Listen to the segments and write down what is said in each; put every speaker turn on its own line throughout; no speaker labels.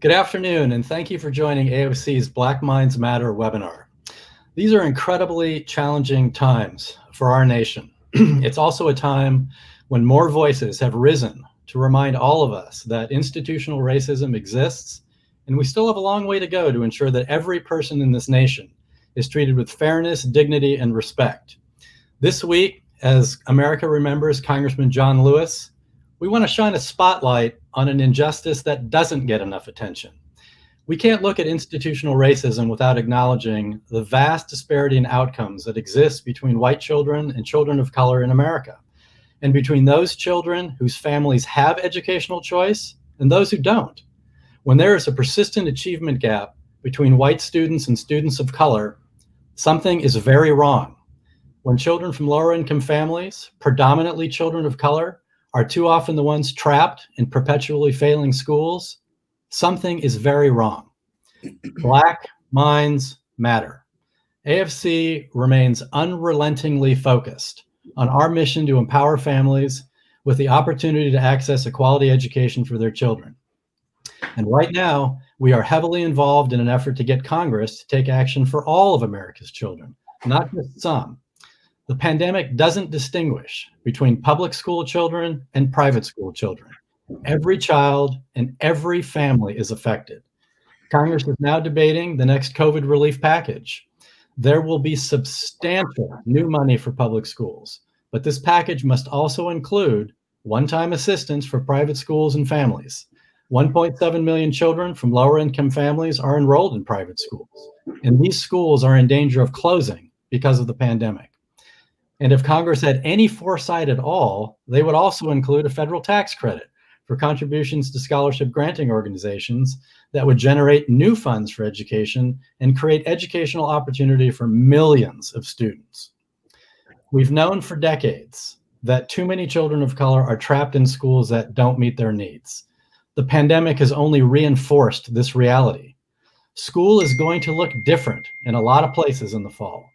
Good afternoon, and thank you for joining AOC's Black Minds Matter webinar. These are incredibly challenging times for our nation. It's also a time when more voices have risen to remind all of us that institutional racism exists, and we still have a long way to go to ensure that every person in this nation is treated with fairness, dignity, and respect. This week, as America remembers Congressman John Lewis, we want to shine a spotlight on an injustice that doesn't get enough attention. We can't look at institutional racism without acknowledging the vast disparity in outcomes that exists between white children and children of color in America, and between those children whose families have educational choice and those who don't. When there is a persistent achievement gap between white students and students of color, something is very wrong. When children from lower income families, predominantly children of color, are too often the ones trapped in perpetually failing schools, something is very wrong. Black minds matter. AFC remains unrelentingly focused on our mission to empower families with the opportunity to access a quality education for their children. And right now, we are heavily involved in an effort to get Congress to take action for all of America's children, not just some. The pandemic doesn't distinguish between public school children and private school children. Every child and every family is affected. Congress is now debating the next COVID relief package. There will be substantial new money for public schools, but this package must also include one-time assistance for private schools and families. 1.7 million children from lower income families are enrolled in private schools, and these schools are in danger of closing because of the pandemic. And if Congress had any foresight at all, they would also include a federal tax credit for contributions to scholarship granting organizations that would generate new funds for education and create educational opportunity for millions of students. We've known for decades that too many children of color are trapped in schools that don't meet their needs. The pandemic has only reinforced this reality. School is going to look different in a lot of places in the fall,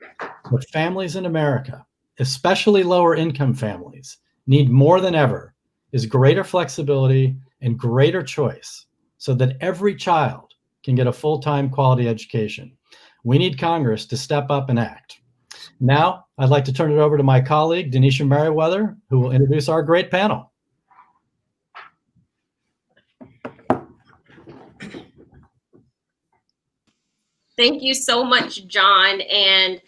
but families in America, especially lower income families, need more than ever is greater flexibility and greater choice so that every child can get a full-time quality education. We need Congress to step up and act. Now, I'd like to turn it over to my colleague, Denisha Merriweather, who will introduce our great panel.
Thank you so much, John. And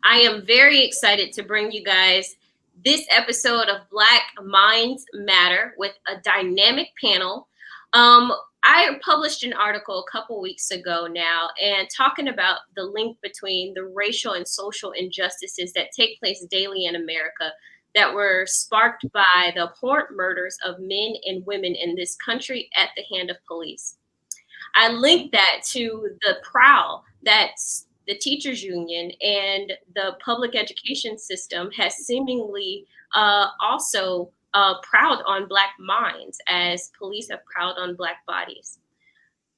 I am very excited to bring you guys this episode of Black Minds Matter with a dynamic panel. I published an article a couple weeks ago now and talking about the link between the racial and social injustices that take place daily in America that were sparked by the abhorrent murders of men and women in this country at the hand of police. I linked that to the prowl that the teachers union and the public education system has seemingly also prowled on Black minds as police have prowled on Black bodies.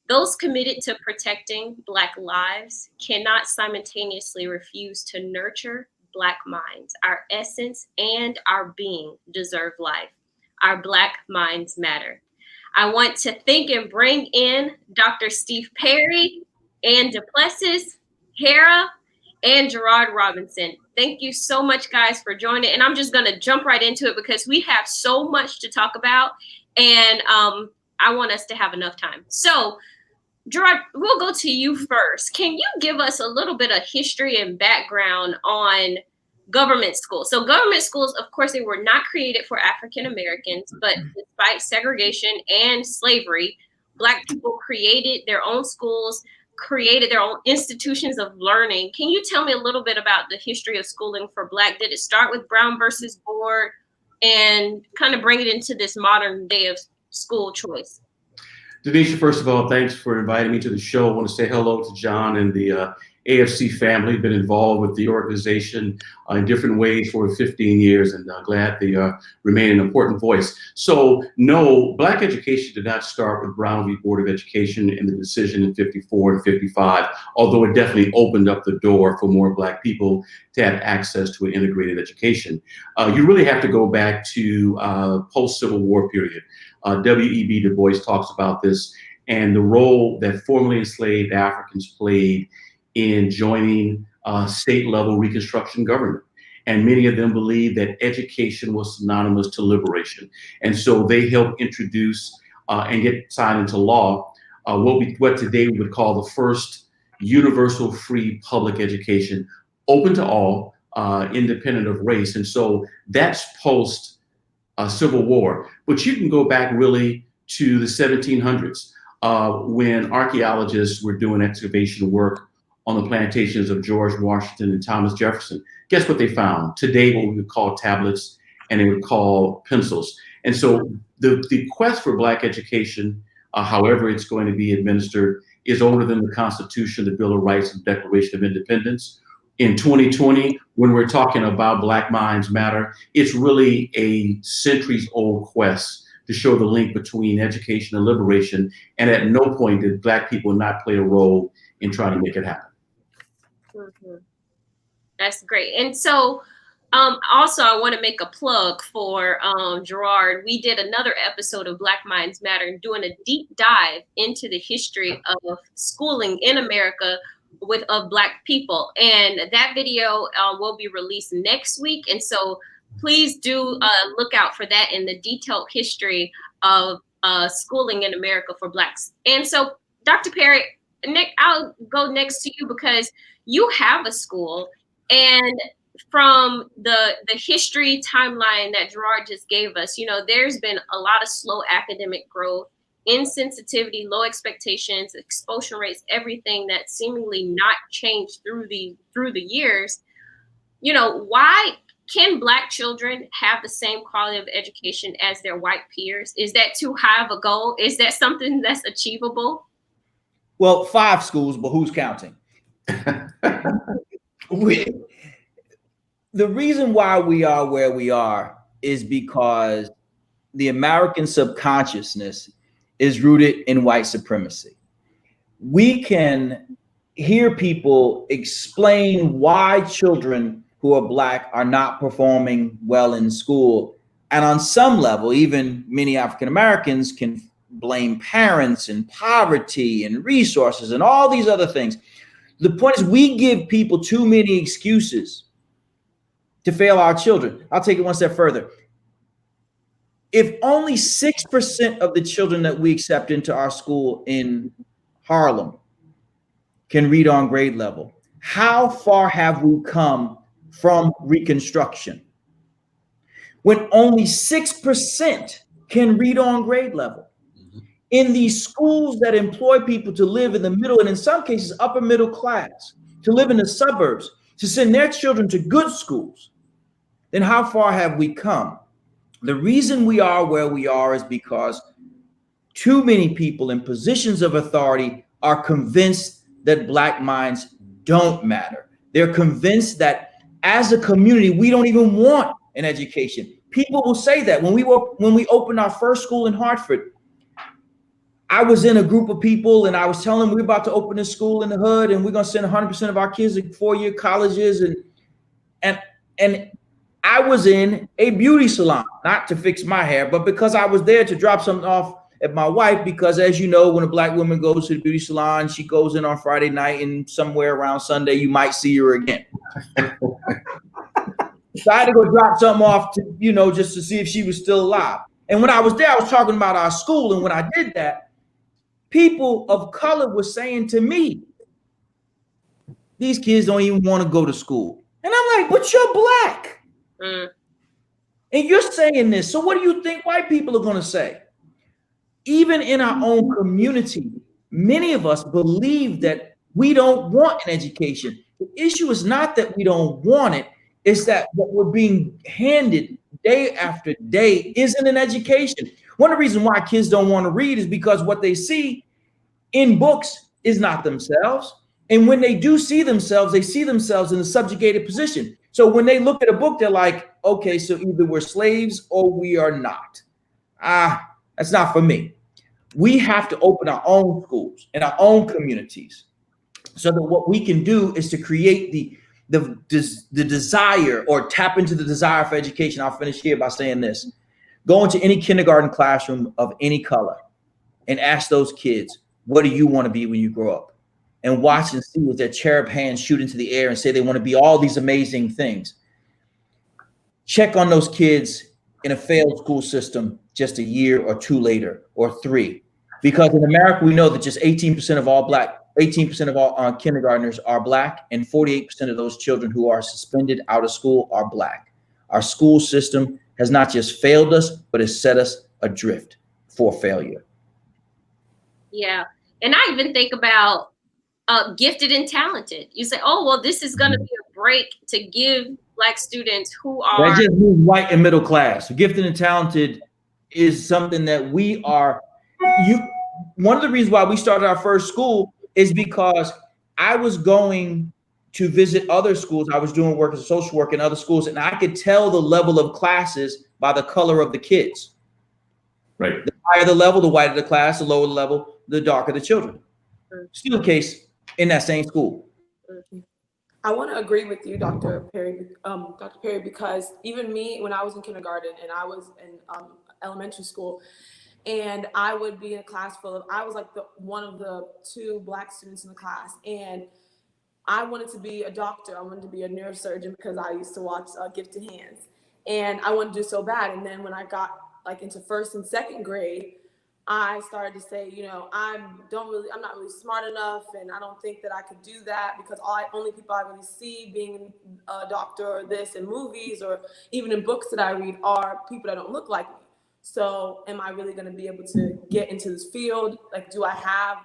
Those committed to protecting Black lives cannot simultaneously refuse to nurture Black minds. Our essence and our being deserve life. Our Black minds matter. I want to thank and bring in Dr. Steve Perry and Duplessis, Hera, and Gerard Robinson. Thank you so much, guys, for joining. And I'm just going to jump right into it because we have so much to talk about, and I want us to have enough time. So, Gerard, we'll go to you first. Can you give us a little bit of history and background on government schools? So government schools, of course, they were not created for African Americans, but despite segregation and slavery, Black people created their own schools, created their own institutions of learning. Can you tell me a little bit about the history of schooling for Black? Did it start with Brown versus Board and kind of bring it into this modern day of school choice?
Denisha, first of all, thanks for inviting me to the show. I want to say hello to John and the AFC family. Been involved with the organization in different ways for 15 years, and glad they remain an important voice. So, no, Black education did not start with Brown v. Board of Education and the decision in 54 and 55, although it definitely opened up the door for more Black people to have access to an integrated education. You really have to go back to post-Civil War period. W.E.B. Du Bois talks about this and the role that formerly enslaved Africans played in joining state level Reconstruction government. And many of them believed that education was synonymous to liberation. And so they helped introduce and get signed into law what today we would call the first universal free public education, open to all, independent of race. And so that's post Civil War. But you can go back really to the 1700s when archaeologists were doing excavation work on the plantations of George Washington and Thomas Jefferson. Guess what they found? Today, what we would call tablets, and they would call pencils. And so the quest for Black education, however it's going to be administered, is older than the Constitution, the Bill of Rights, and Declaration of Independence. In 2020, when we're talking about Black Minds Matter, it's really a centuries-old quest to show the link between education and liberation. And at no point did Black people not play a role in trying to make it happen.
Mm-hmm. That's great. And so also I want to make a plug for Gerard. We did another episode of Black Minds Matter, doing a deep dive into the history of schooling in America of Black people. And that video will be released next week. And so please do look out for that in the detailed history of schooling in America for Blacks. And so, Dr. Perry, Nick, I'll go next to you because you have a school, and from the history timeline that Gerard just gave us, there's been a lot of slow academic growth, insensitivity, low expectations, exposure rates, everything that seemingly not changed through the years. Why can Black children have the same quality of education as their white peers? Is that too high of a goal? Is that something that's achievable?
Well, 5 schools, but who's counting? The reason why we are where we are is because the American subconsciousness is rooted in white supremacy. We can hear people explain why children who are Black are not performing well in school. And on some level, even many African Americans can blame parents and poverty and resources and all these other things. The point is, we give people too many excuses to fail our children. I'll take it one step further. If only 6% of the children that we accept into our school in Harlem can read on grade level, how far have we come from Reconstruction? When only 6% can read on grade level. In these schools that employ people to live in the middle, and in some cases upper middle class, to live in the suburbs, to send their children to good schools, then how far have we come? The reason we are where we are is because too many people in positions of authority are convinced that Black minds don't matter. They're convinced that as a community, we don't even want an education. People will say that. When we opened our first school in Hartford, I was in a group of people and I was telling them we're about to open a school in the hood and we're going to send 100% of our kids to 4-year colleges. And I was in a beauty salon, not to fix my hair, but because I was there to drop something off at my wife, because as you know, when a Black woman goes to the beauty salon, she goes in on Friday night and somewhere around Sunday, you might see her again. So I had to go drop something off to, just to see if she was still alive. And when I was there, I was talking about our school. And when I did that, people of color were saying to me, these kids don't even want to go to school. And I'm like, but you're Black. And you're saying this. So what do you think white people are going to say? Even in our own community, many of us believe that we don't want an education. The issue is not that we don't want it. It's that what we're being handed day after day isn't an education. One of the reasons why kids don't want to read is because what they see in books is not themselves. And when they do see themselves, they see themselves in a subjugated position. So when they look at a book, they're like, okay, so either we're slaves or we are not. That's not for me. We have to open our own schools and our own communities so that what we can do is to create the desire or tap into the desire for education. I'll finish here by saying this. Go into any kindergarten classroom of any color and ask those kids, what do you want to be when you grow up? And watch and see with their cherub hands shoot into the air and say they want to be all these amazing things. Check on those kids in a failed school system just a year or two later, or 3. Because in America, we know that just 18% of all kindergartners are Black, and 48% of those children who are suspended out of school are Black. Our school system has not just failed us, but has set us adrift for failure.
Yeah. And I even think about gifted and talented. You say, oh, well, this is going to be a break to give Black students who are.
That just means white and middle class. Gifted and talented is something that we are. One of the reasons why we started our first school is because I was going to visit other schools. I was doing work as a social worker in other schools, and I could tell the level of classes by the color of the kids.
Right.
The higher the level, the whiter the class, the lower the level, the darker the children. Still the case in that same school.
I want to agree with you, Dr. Perry, because even me, when I was in kindergarten and I was in elementary school, and I would be in a class full of, I was like one of the 2 Black students in the class, and I wanted to be a doctor. I wanted to be a neurosurgeon because I used to watch Gifted Hands, and I wanted to do so bad. And then when I got like into 1st and 2nd grade, I started to say, you know, I'm not really smart enough, and I don't think that I could do that, because only people I really see being a doctor or this in movies or even in books that I read are people that don't look like me. So am I really going to be able to get into this field? Like, do I have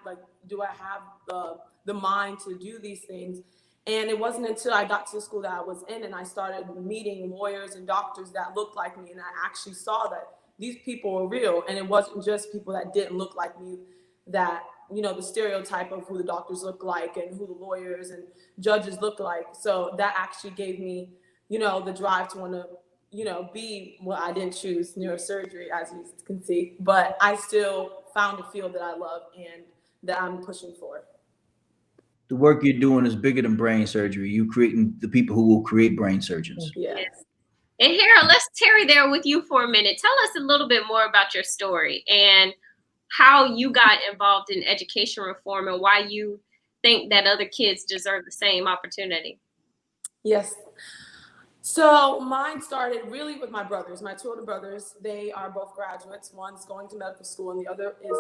the mind to do these things? And it wasn't until I got to the school that I was in and I started meeting lawyers and doctors that looked like me, and I actually saw that these people were real, and it wasn't just people that didn't look like me, that, you know, the stereotype of who the doctors look like and who the lawyers and judges look like. So that actually gave me, you know, the drive to want to, you know, be, well, I didn't choose neurosurgery, as you can see, but I still found a field that I love and that I'm pushing for.
The work you're doing is bigger than brain surgery. You're creating the people who will create brain surgeons.
Yes. And Hera, let's tarry there with you for a minute. Tell us a little bit more about your story and how you got involved in education reform and why you think that other kids deserve the same opportunity.
Yes. So mine started really with my brothers, my 2 older brothers. They are both graduates. One's going to medical school and the other is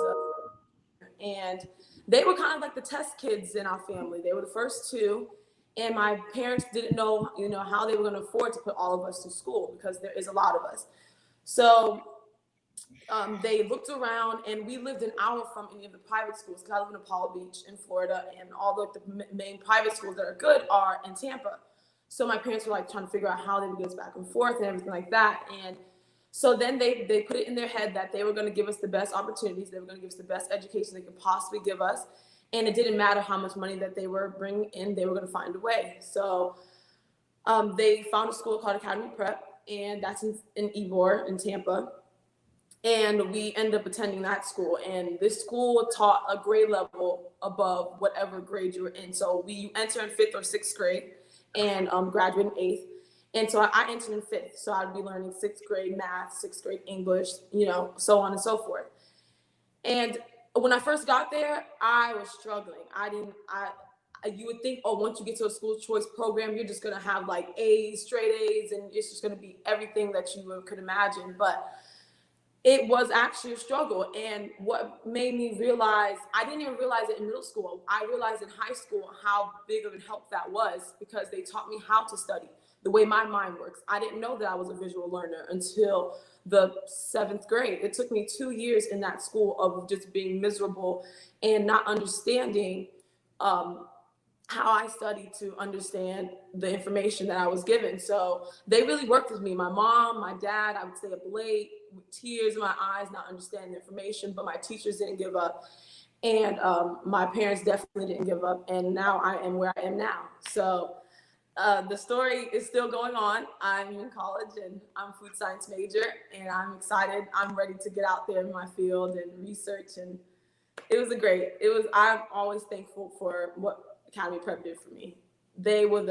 and they were kind of like the test kids in our family. They were the first 2. And my parents didn't know, you know, how they were going to afford to put all of us to school, because there is a lot of us. So they looked around, and we lived an hour from any of the private schools, because I live in Apollo Beach in Florida, and all the main private schools that are good are in Tampa. So my parents were like trying to figure out how they would get us back and forth and everything like that. And so then they put it in their head that they were going to give us the best opportunities. They were going to give us the best education they could possibly give us. And it didn't matter how much money that they were bringing in, they were going to find a way. So they found a school called Academy Prep, and that's in Ybor in Tampa. And we ended up attending that school. And this school taught a grade level above whatever grade you were in. So you enter in 5th or 6th grade and graduate in 8th. And so I entered in 5th. So I'd be learning 6th grade math, 6th grade English, you know, so on and so forth. And when I first got there, I was struggling. You would think, oh, once you get to a school choice program, you're just going to have like A's, straight A's, and it's just going to be everything that you could imagine. But it was actually a struggle. And what made me realize, I didn't even realize it in middle school. I realized in high school how big of a help that was, because they taught me how to study, the way my mind works. I didn't know that I was a visual learner until the 7th grade. It took me 2 years in that school of just being miserable and not understanding how I studied to understand the information that I was given. So they really worked with me. My mom, my dad, I would stay up late with tears in my eyes, not understanding the information, but my teachers didn't give up. And my parents definitely didn't give up. And now I am where I am now. So the story is still going on. I'm in college and I'm a food science major, and I'm excited. I'm ready to get out there in my field and research. And I'm always thankful for what Academy Prep did for me. They were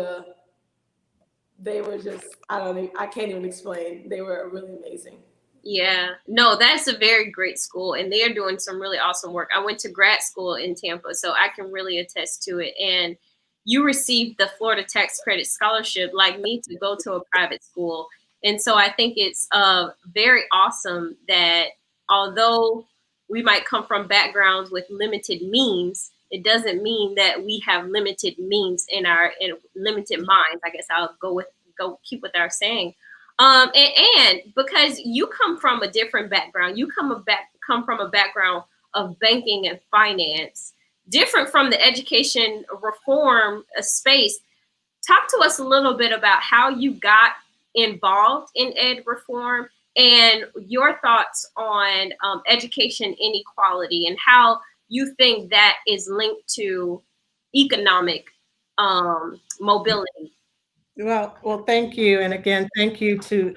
just, I don't know, I can't even explain. They were really amazing.
Yeah, no, that's a very great school, and they are doing some really awesome work. I went to grad school in Tampa, so I can really attest to it. And you received the Florida Tax Credit Scholarship, like me, to go to a private school. And so I think it's very awesome that although we might come from backgrounds with limited means, it doesn't mean that we have limited means in limited minds. I guess I'll keep with our saying. And because you come from a different background, you come from a background of banking and finance, different from the education reform space. Talk to us a little bit about how you got involved in ed reform and your thoughts on education inequality and how you think that is linked to economic mobility.
Well, thank you. And again, thank you to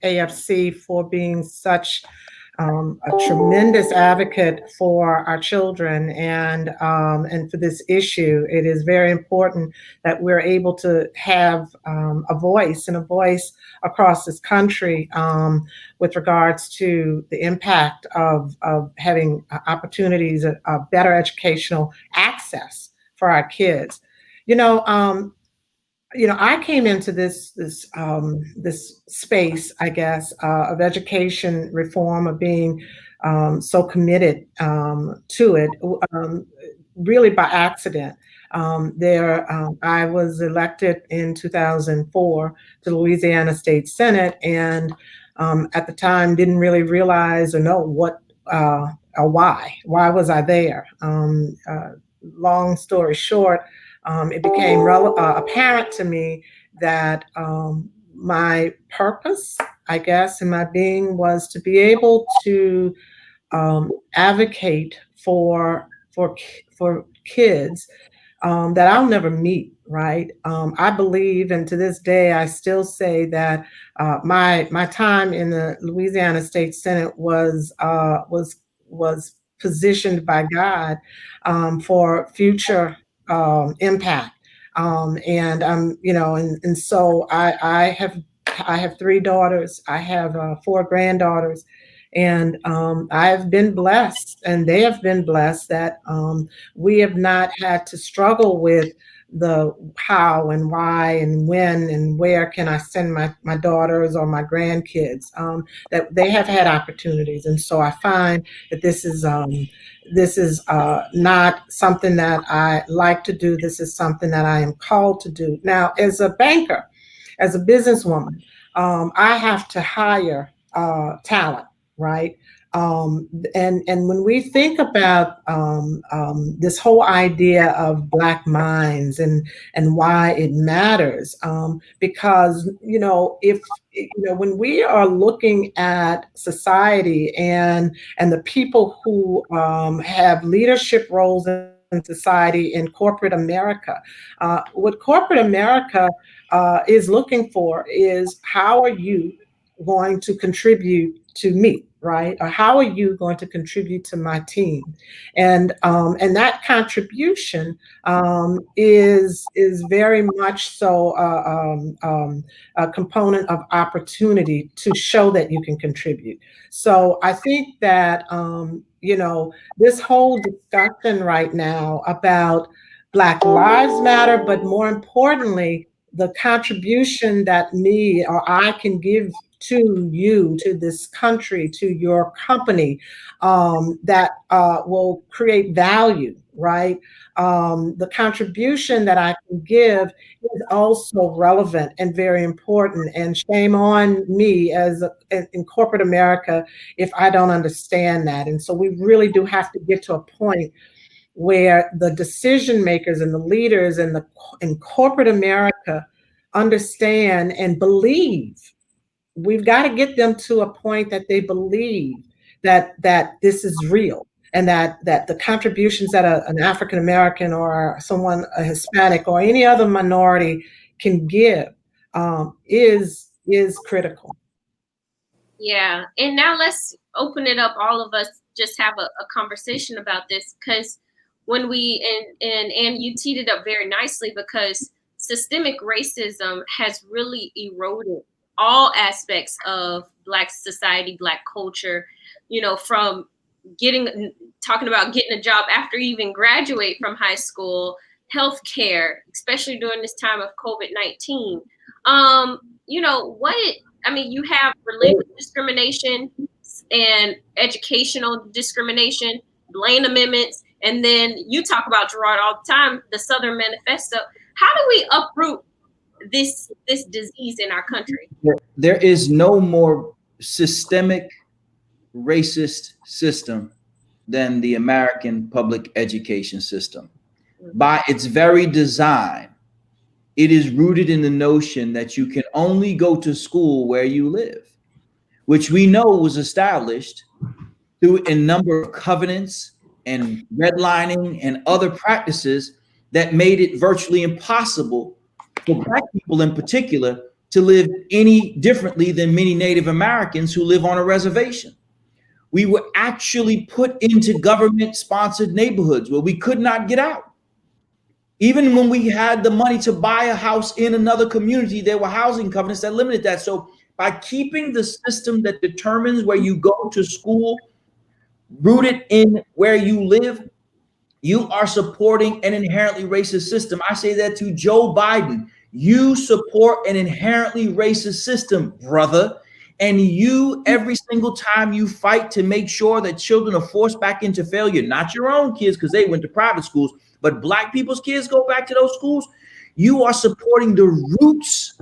AFC for being such a tremendous advocate for our children and for this issue. It is very important that we're able to have a voice across this country with regards to the impact of having opportunities, better educational access for our kids. I came into this space, I guess, of education reform, of being so committed to it, really by accident. I was elected in 2004 to the Louisiana State Senate, and at the time didn't really realize or know what or why. Why was I there? Long story short. It became apparent to me that my purpose, I guess, in my being was to be able to advocate for kids that I'll never meet. Right? I believe, and to this day, I still say that my time in the Louisiana State Senate was positioned by God for future impact. And so I have 3 daughters. I have 4 granddaughters, and I've been blessed, and they have been blessed that we have not had to struggle with the how and why and when and where can I send my daughters or my grandkids, that they have had opportunities. And so I find that this is not something that I like to do. This is something that I am called to do. Now, as a banker, as a businesswoman, I have to hire talent, right? And when we think about this whole idea of Black minds and why it matters, because when we are looking at society and the people who have leadership roles in society in corporate America, what corporate America is looking for is, how are you going to contribute to me, right? Or how are you going to contribute to my team? And that contribution is very much so a component of opportunity to show that you can contribute. So I think that this whole discussion right now about Black Lives Matter, but more importantly, the contribution that me or I can give to you, to this country, to your company, that will create value, right? The contribution that I can give is also relevant and very important. And shame on me in corporate America if I don't understand that. And so we really do have to get to a point where the decision makers and the leaders in corporate America understand and believe. We've got to get them to a point that they believe that this is real, and that the contributions that an African American or a Hispanic or any other minority can give is critical.
Yeah. And now let's open it up. All of us just have a conversation about this, because when and you teed it up very nicely, because systemic racism has really eroded all aspects of Black society, Black culture, from talking about getting a job after you even graduate from high school, healthcare, especially during this time of COVID-19. You have religious discrimination and educational discrimination, Blaine amendments, and then you talk about, Gerard, all the time, the Southern Manifesto. How do we uproot this disease in our country?
There is no more systemic racist system than the American public education system. By its very design, it is rooted in the notion that you can only go to school where you live, which we know was established through a number of covenants and redlining and other practices that made it virtually impossible for Black people in particular to live any differently than many Native Americans who live on a reservation. We were actually put into government-sponsored neighborhoods where we could not get out. Even when we had the money to buy a house in another community, there were housing covenants that limited that. So by keeping the system that determines where you go to school rooted in where you live, you are supporting an inherently racist system. I say that to Joe Biden. You support an inherently racist system, brother. And you, every single time you fight to make sure that children are forced back into failure, not your own kids because they went to private schools, but Black people's kids go back to those schools, you are supporting the roots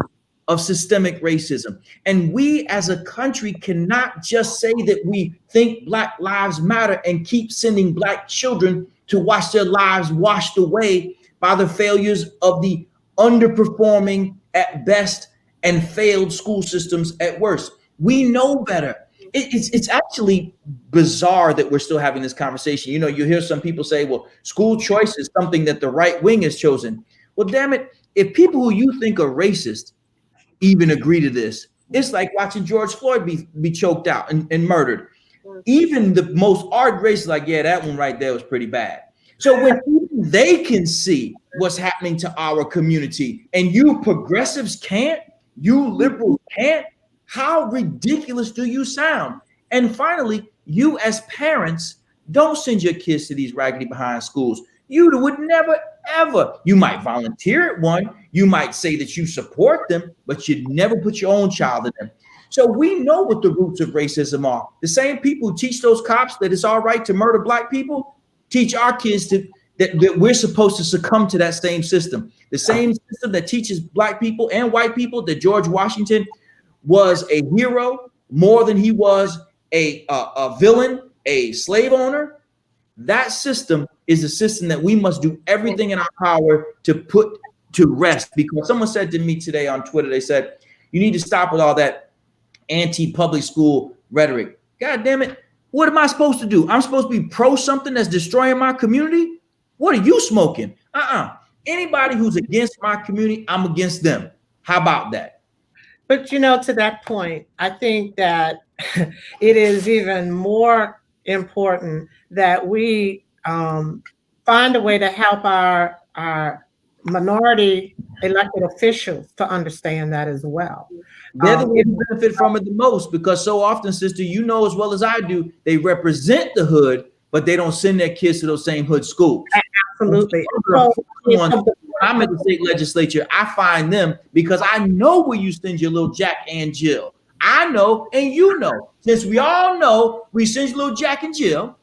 of systemic racism. And we as a country cannot just say that we think Black lives matter and keep sending Black children to watch their lives washed away by the failures of the underperforming at best and failed school systems at worst. We know better. It's actually bizarre that we're still having this conversation. You hear some people say, well, school choice is something that the right wing has chosen. Well, damn it, if people who you think are racist even agree to this, it's like watching George Floyd be choked out and murdered. Even the most ardent racists like, yeah, that one right there was pretty bad. So when even they can see what's happening to our community and you progressives can't, you liberals can't, how ridiculous do you sound? And finally, you as parents, don't send your kids to these raggedy behind schools. You would never, ever, you might volunteer at one, you might say that you support them, but you'd never put your own child in them. So we know what the roots of racism are. The same people who teach those cops that it's all right to murder Black people, teach our kids that we're supposed to succumb to that same system. The same system that teaches Black people and white people that George Washington was a hero more than he was a villain, a slave owner. That system is a system that we must do everything in our power to put to rest. Because someone said to me today on Twitter, they said, you need to stop with all that anti-public school rhetoric. God damn it. What am I supposed to do? I'm supposed to be pro something that's destroying my community? What are you smoking? Anybody who's against my community, I'm against them. How about that?
But to that point, I think that it is even more important that we find a way to help our minority elected officials to understand that as well.
They're the ones who benefit from it the most, because so often, sister, you know as well as I do, they represent the hood, but they don't send their kids to those same hood schools.
Absolutely.
I'm in the state legislature. I find them because I know where you send your little Jack and Jill. I know, and you know. Since we all know we send your little Jack and Jill,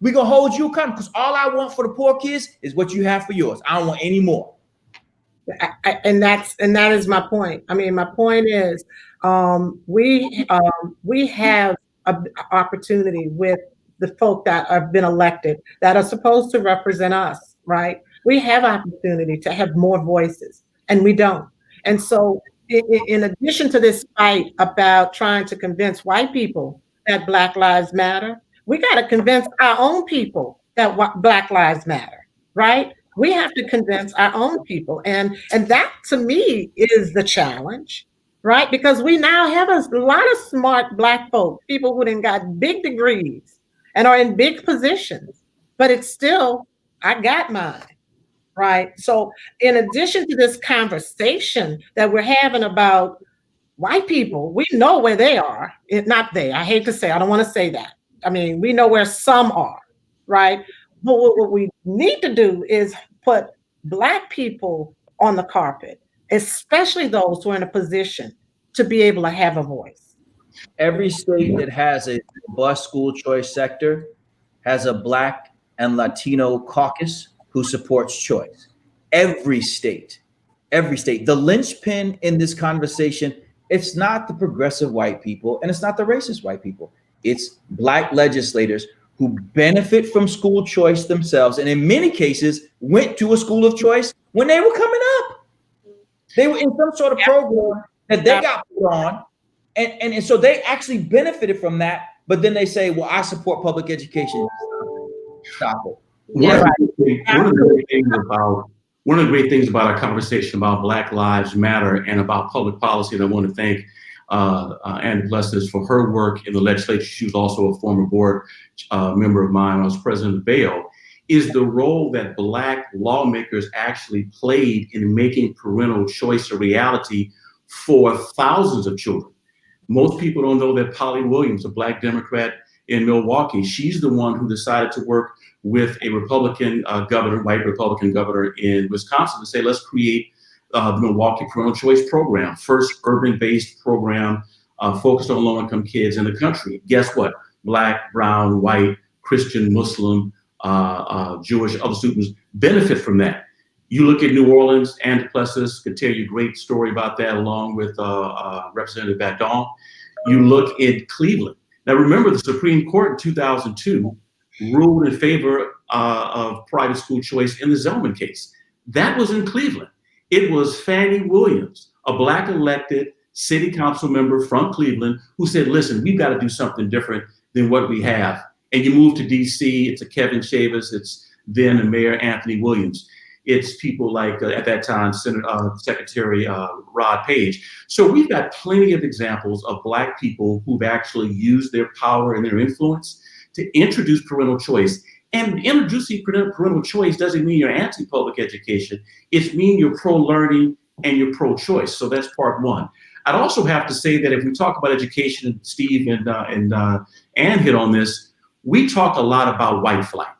we're going to hold you accountable, because all I want for the poor kids is what you have for yours. I don't want any more.
And that is my point. I mean, my point is we have an opportunity with the folk that have been elected that are supposed to represent us, right? We have opportunity to have more voices, and we don't. And so in addition to this fight about trying to convince white people that Black Lives Matter, we got to convince our own people that Black Lives Matter, right? We have to convince our own people. And that, to me, is the challenge, right? Because we now have a lot of smart Black folk, people who then got big degrees and are in big positions, but it's still, I got mine. Right. So in addition to this conversation that we're having about white people, we know where they are. Not they, I hate to say, I don't want to say that. I mean, we know where some are, right? But what we need to do is put Black people on the carpet, especially those who are in a position to be able to have a voice.
Every state that has a robust school choice sector has a Black and Latino caucus who supports choice. Every state. The linchpin in this conversation, it's not the progressive white people and it's not the racist white people. It's Black legislators who benefit from school choice themselves, and in many cases went to a school of choice when they were coming up. They were in some sort of program that they got put on, and so they actually benefited from that. But then they say, well, I support public education. Stop it.
One of the great things about our conversation about Black Lives Matter and about public policy, and I want to thank Ann Duplessis for her work in the legislature. She was also a former board member of mine. I was president of BAO. Is the role that Black lawmakers actually played in making parental choice a reality for thousands of children. Most people don't know that Polly Williams, a Black Democrat in Milwaukee, she's the one who decided to work with a Republican governor, white Republican governor in Wisconsin, to say, let's create the Milwaukee Parental Choice Program, first urban-based program focused on low-income kids in the country. Guess what? Black, brown, white, Christian, Muslim, Jewish, other students benefit from that. You look at New Orleans, Ann Duplessis could tell you a great story about that, along with Representative Badon. You look at Cleveland. Now, remember, the Supreme Court in 2002 ruled in favor of private school choice in the Zelman case. That was in Cleveland. It was Fannie Williams, a Black elected city council member from Cleveland, who said, listen, we've got to do something different than what we have. And you move to DC, it's a Kevin Chavez, it's then a Mayor Anthony Williams. It's people like, at that time, Secretary Rod Page. So we've got plenty of examples of Black people who've actually used their power and their influence to introduce parental choice. And introducing parental choice doesn't mean you're anti-public education. It means you're pro-learning and you're pro-choice. So that's part one. I'd also have to say that if we talk about education, and Steve and Ann hit on this, we talk a lot about white flight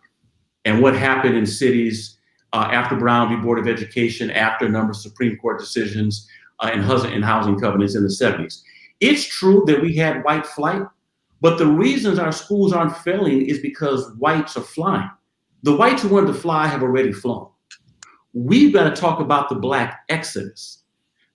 and what happened in cities after Brown v. Board of Education, after a number of Supreme Court decisions and housing covenants in the 70s. It's true that we had white flight, but the reasons our schools aren't failing is because whites are flying. The whites who wanted to fly have already flown. We've got to talk about the Black exodus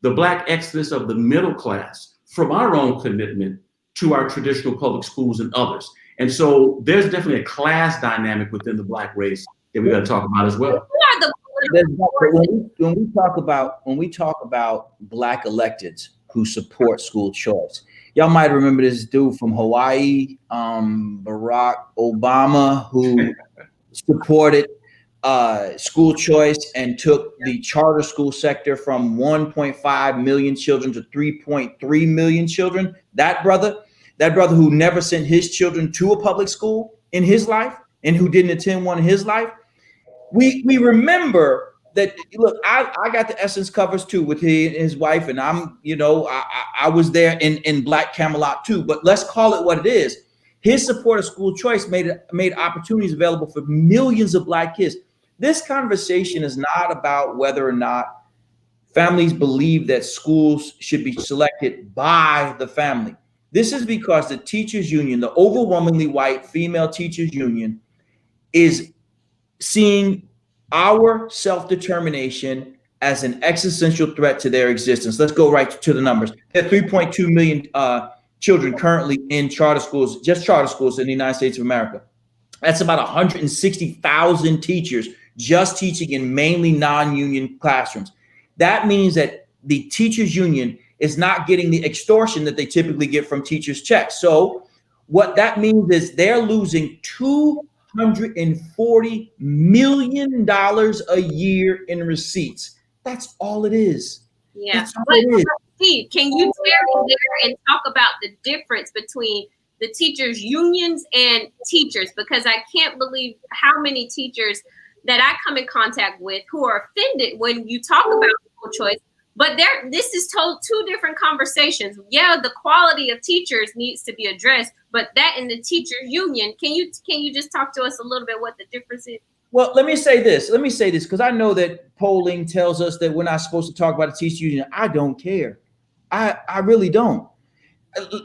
of the middle class from our own commitment to our traditional public schools and others. And so there's definitely a class dynamic within the Black race that we got to talk about as well.
When we talk about Black electeds who support school choice, y'all might remember this dude from Hawaii, Barack Obama, who supported school choice and took the charter school sector from 1.5 million children to 3.3 million children. That brother who never sent his children to a public school in his life and who didn't attend one in his life. We remember that. Look, I got the Essence covers too with he and his wife, and I was there in Black Camelot too. But let's call it what it is. His support of school choice made opportunities available for millions of Black kids. This conversation is not about whether or not families believe that schools should be selected by the family. This is because the teachers union, the overwhelmingly white female teachers union, is seeing our self-determination as an existential threat to their existence. Let's go right to the numbers. There are 3.2 million children currently in charter schools, just charter schools in the United States of America. That's about 160,000 teachers just teaching in mainly non-union classrooms. That means that the teachers union is not getting the extortion that they typically get from teachers' checks. So what that means is they're losing $240 million a year in receipts. That's all it is.
Yeah. Steve, can you tarry there and talk about the difference between the teachers' unions and teachers? Because I can't believe how many teachers that I come in contact with who are offended when you talk about school choice, But this is two different conversations. Yeah, the quality of teachers needs to be addressed, but that in the teachers union, can you just talk to us a little bit what the difference is?
Well, let me say this, because I know that polling tells us that we're not supposed to talk about the teachers union. I don't care. I really don't.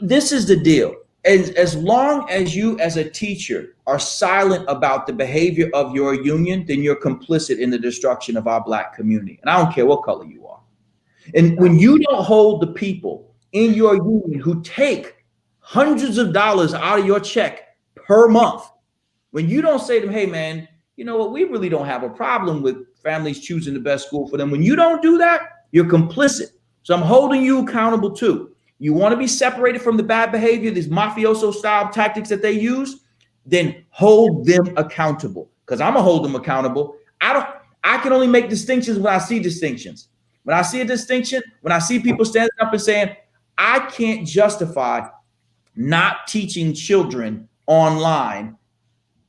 This is the deal. As long as you as a teacher are silent about the behavior of your union, then you're complicit in the destruction of our Black community. And I don't care what color you are. And when you don't hold the people in your union who take hundreds of dollars out of your check per month, when you don't say to them, hey, man, you know what, we really don't have a problem with families choosing the best school for them. When you don't do that, you're complicit. So I'm holding you accountable too. You want to be separated from the bad behavior, these mafioso style tactics that they use, then hold them accountable, because I'm gonna hold them accountable. I can only make distinctions when I see distinctions. When I see a distinction, when I see people standing up and saying, I can't justify not teaching children online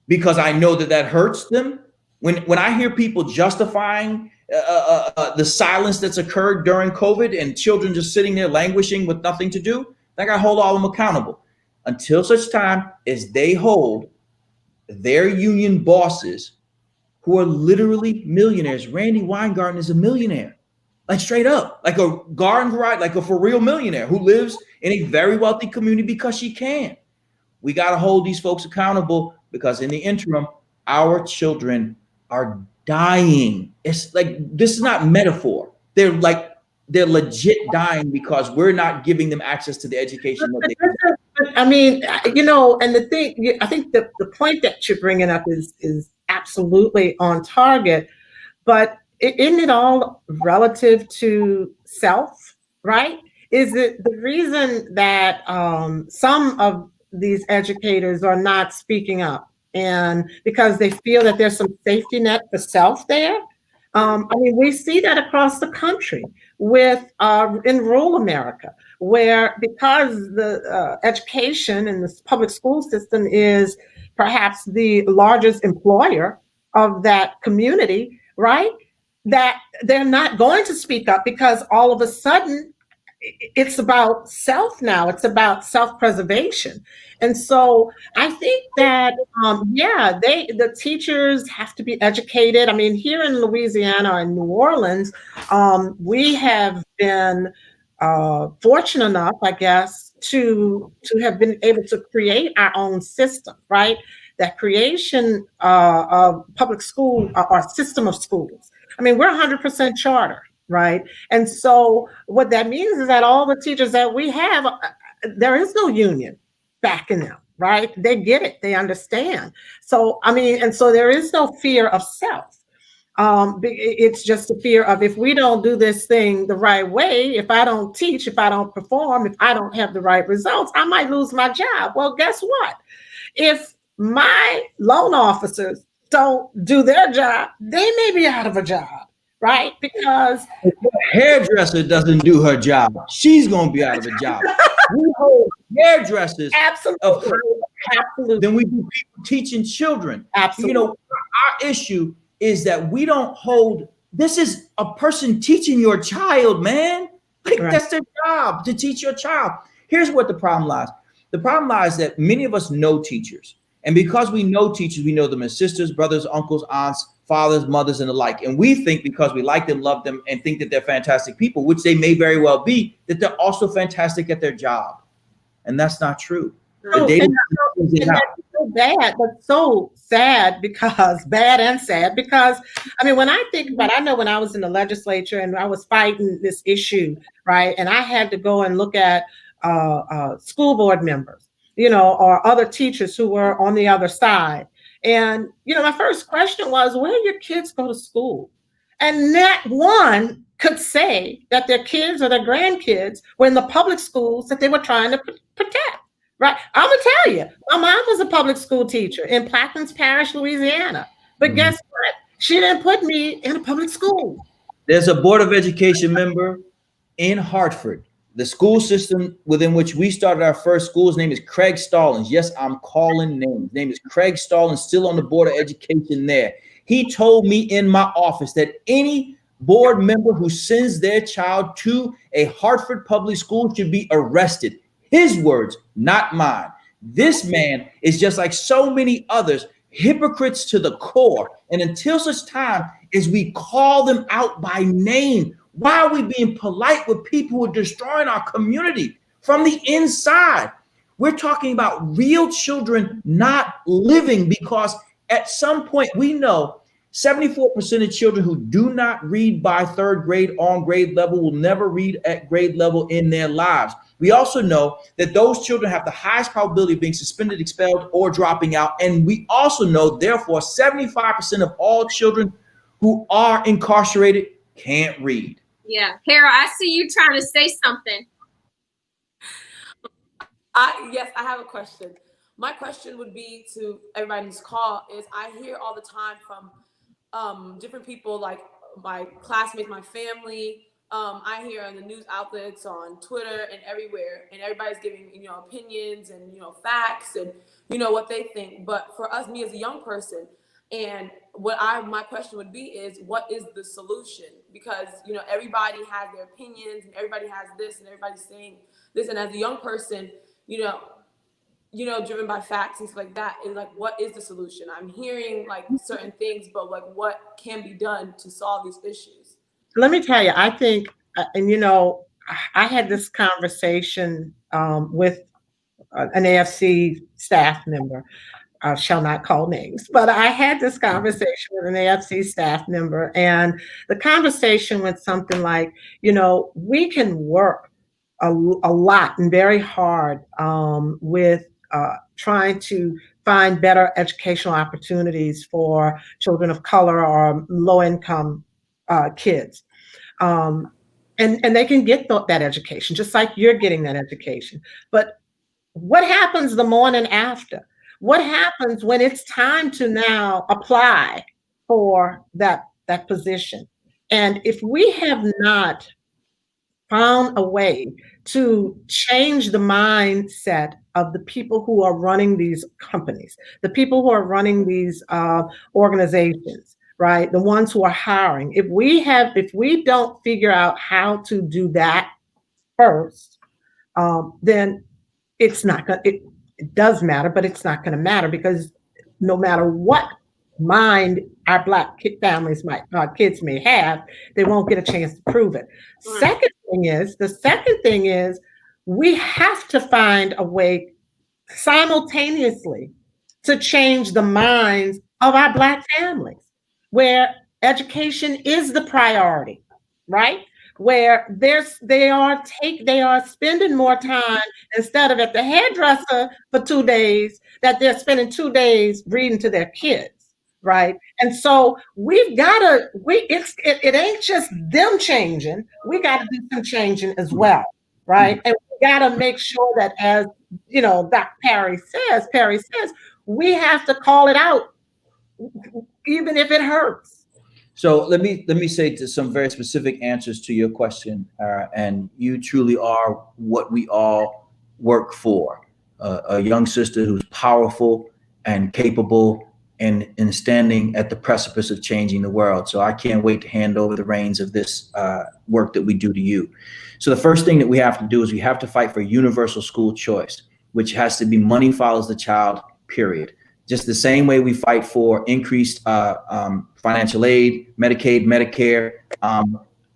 because I know that hurts them. When I hear people justifying the silence that's occurred during COVID and children just sitting there languishing with nothing to do, I gotta hold all of them accountable until such time as they hold their union bosses who are literally millionaires. Randy Weingarten is a millionaire, like straight up, like a garden variety, like a for real millionaire who lives in a very wealthy community because she can. We gotta hold these folks accountable, because in the interim, our children are dying. It's like, this is not metaphor. They're legit dying because we're not giving them access to the education that they.
I mean, you know, and the thing, I think the point that you're bringing up is absolutely on target, but isn't it all relative to self, right? Is it the reason that some of these educators are not speaking up, and because they feel that there's some safety net for self there? I mean, we see that across the country with in rural America, where because the education in the public school system is perhaps the largest employer of that community, right? That they're not going to speak up because all of a sudden it's about self now. It's about self-preservation. And so I think that, the teachers have to be educated. I mean, here in Louisiana and New Orleans, we have been fortunate enough, I guess, to have been able to create our own system, right? That creation of public school, our system of schools. I mean, we're 100% charter. Right. And so what that means is that all the teachers that we have, there is no union backing them. Right. They get it. They understand. So, I mean, and so there is no fear of self. It's just a fear of, if we don't do this thing the right way, if I don't teach, if I don't perform, if I don't have the right results, I might lose my job. Well, guess what? If my loan officers don't do their job, they may be out of a job. Right? Because
if the hairdresser doesn't do her job, she's going to be out of a job. We hold hairdressers
absolutely.
Than we do people teaching children.
Absolutely.
You know, our issue is that we don't hold, this is a person teaching your child, man. Like, right. That's their job, to teach your child. Here's what the problem lies. The problem lies that many of us know teachers. And because we know teachers, we know them as sisters, brothers, uncles, aunts, fathers, mothers, and the like. And we think because we like them, love them, and think that they're fantastic people, which they may very well be, that they're also fantastic at their job. And that's not true.
No, that's so bad, but so sad, because bad and sad, because I mean, when I think about it, I know when I was in the legislature and I was fighting this issue, right? And I had to go and look at school board members, you know, or other teachers who were on the other side. And, you know, my first question was, where do your kids go to school? And not one could say that their kids or their grandkids were in the public schools that they were trying to protect, right? I'm going to tell you, my mom was a public school teacher in Plaquemines Parish, Louisiana. But guess what? She didn't put me in a public school.
There's a Board of Education member in Hartford. The school system within which we started our first school, his name is Craig Stallings. Yes, I'm calling names. His name is Craig Stallings, still on the Board of Education there. He told me in my office that any board member who sends their child to a Hartford public school should be arrested. His words, not mine. This man is just like so many others, hypocrites to the core. And until such time as we call them out by name, why are we being polite with people who are destroying our community from the inside? We're talking about real children not living, because at some point we know 74% of children who do not read by 3rd grade on grade level will never read at grade level in their lives. We also know that those children have the highest probability of being suspended, expelled, or dropping out. And we also know, therefore, 75% of all children who are incarcerated can't read.
Yeah. Hera, I see you trying to say something.
Yes, I have a question. My question would be to everybody in this call is, I hear all the time from different people, like my classmates, my family. I hear on the news outlets, on Twitter and everywhere, and everybody's giving, opinions and, facts and, what they think. But for us, me as a young person, and my question would be is, what is the solution? Because, everybody has their opinions and everybody has this and everybody's saying this. And as a young person, driven by facts and stuff like that, is like, what is the solution? I'm hearing like certain things, but like, what can be done to solve these issues?
Let me tell you, I think, I had this conversation with an AFC staff member. I shall not call names, but I had this conversation with an AFC staff member, and the conversation went something like, we can work a lot and very hard with trying to find better educational opportunities for children of color or low-income kids. And they can get that education, just like you're getting that education. But what happens the morning after? What happens when it's time to now apply for that position? And if we have not found a way to change the mindset of the people who are running these companies, the people who are running these organizations, right? The ones who are hiring. If we don't figure out how to do that first, then it's not going. It does matter, but it's not going to matter, because no matter what mind our Black families kids may have, they won't get a chance to prove it. The second thing is we have to find a way simultaneously to change the minds of our Black families, where education is the priority, right? Where they are spending more time, instead of at the hairdresser for 2 days, that they're spending 2 days reading to their kids, right? And so we've got to, it ain't just them changing, we got to do some changing as well, right? And we got to make sure that, as Dr. Perry says, we have to call it out, even if it hurts.
So let me say to some very specific answers to your question, and you truly are what we all work for, a young sister who's powerful and capable and standing at the precipice of changing the world. So I can't wait to hand over the reins of this work that we do to you. So the first thing that we have to do is we have to fight for universal school choice, which has to be money follows the child, period. Just the same way we fight for increased financial aid, Medicaid, Medicare,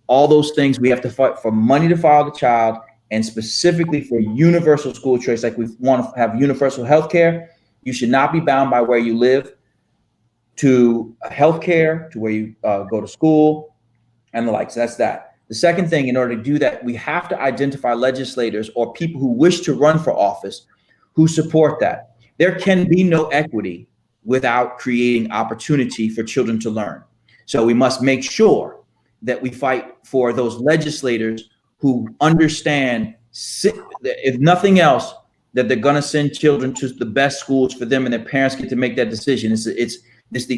all those things, we have to fight for money to follow the child, and specifically for universal school choice. Like we want to have universal health care. You should not be bound by where you live to health care, to where you go to school and the like. So that's that. The second thing, in order to do that, we have to identify legislators or people who wish to run for office who support that. There can be no equity without creating opportunity for children to learn. So we must make sure that we fight for those legislators who understand, if nothing else, that they're going to send children to the best schools for them, and their parents get to make that decision.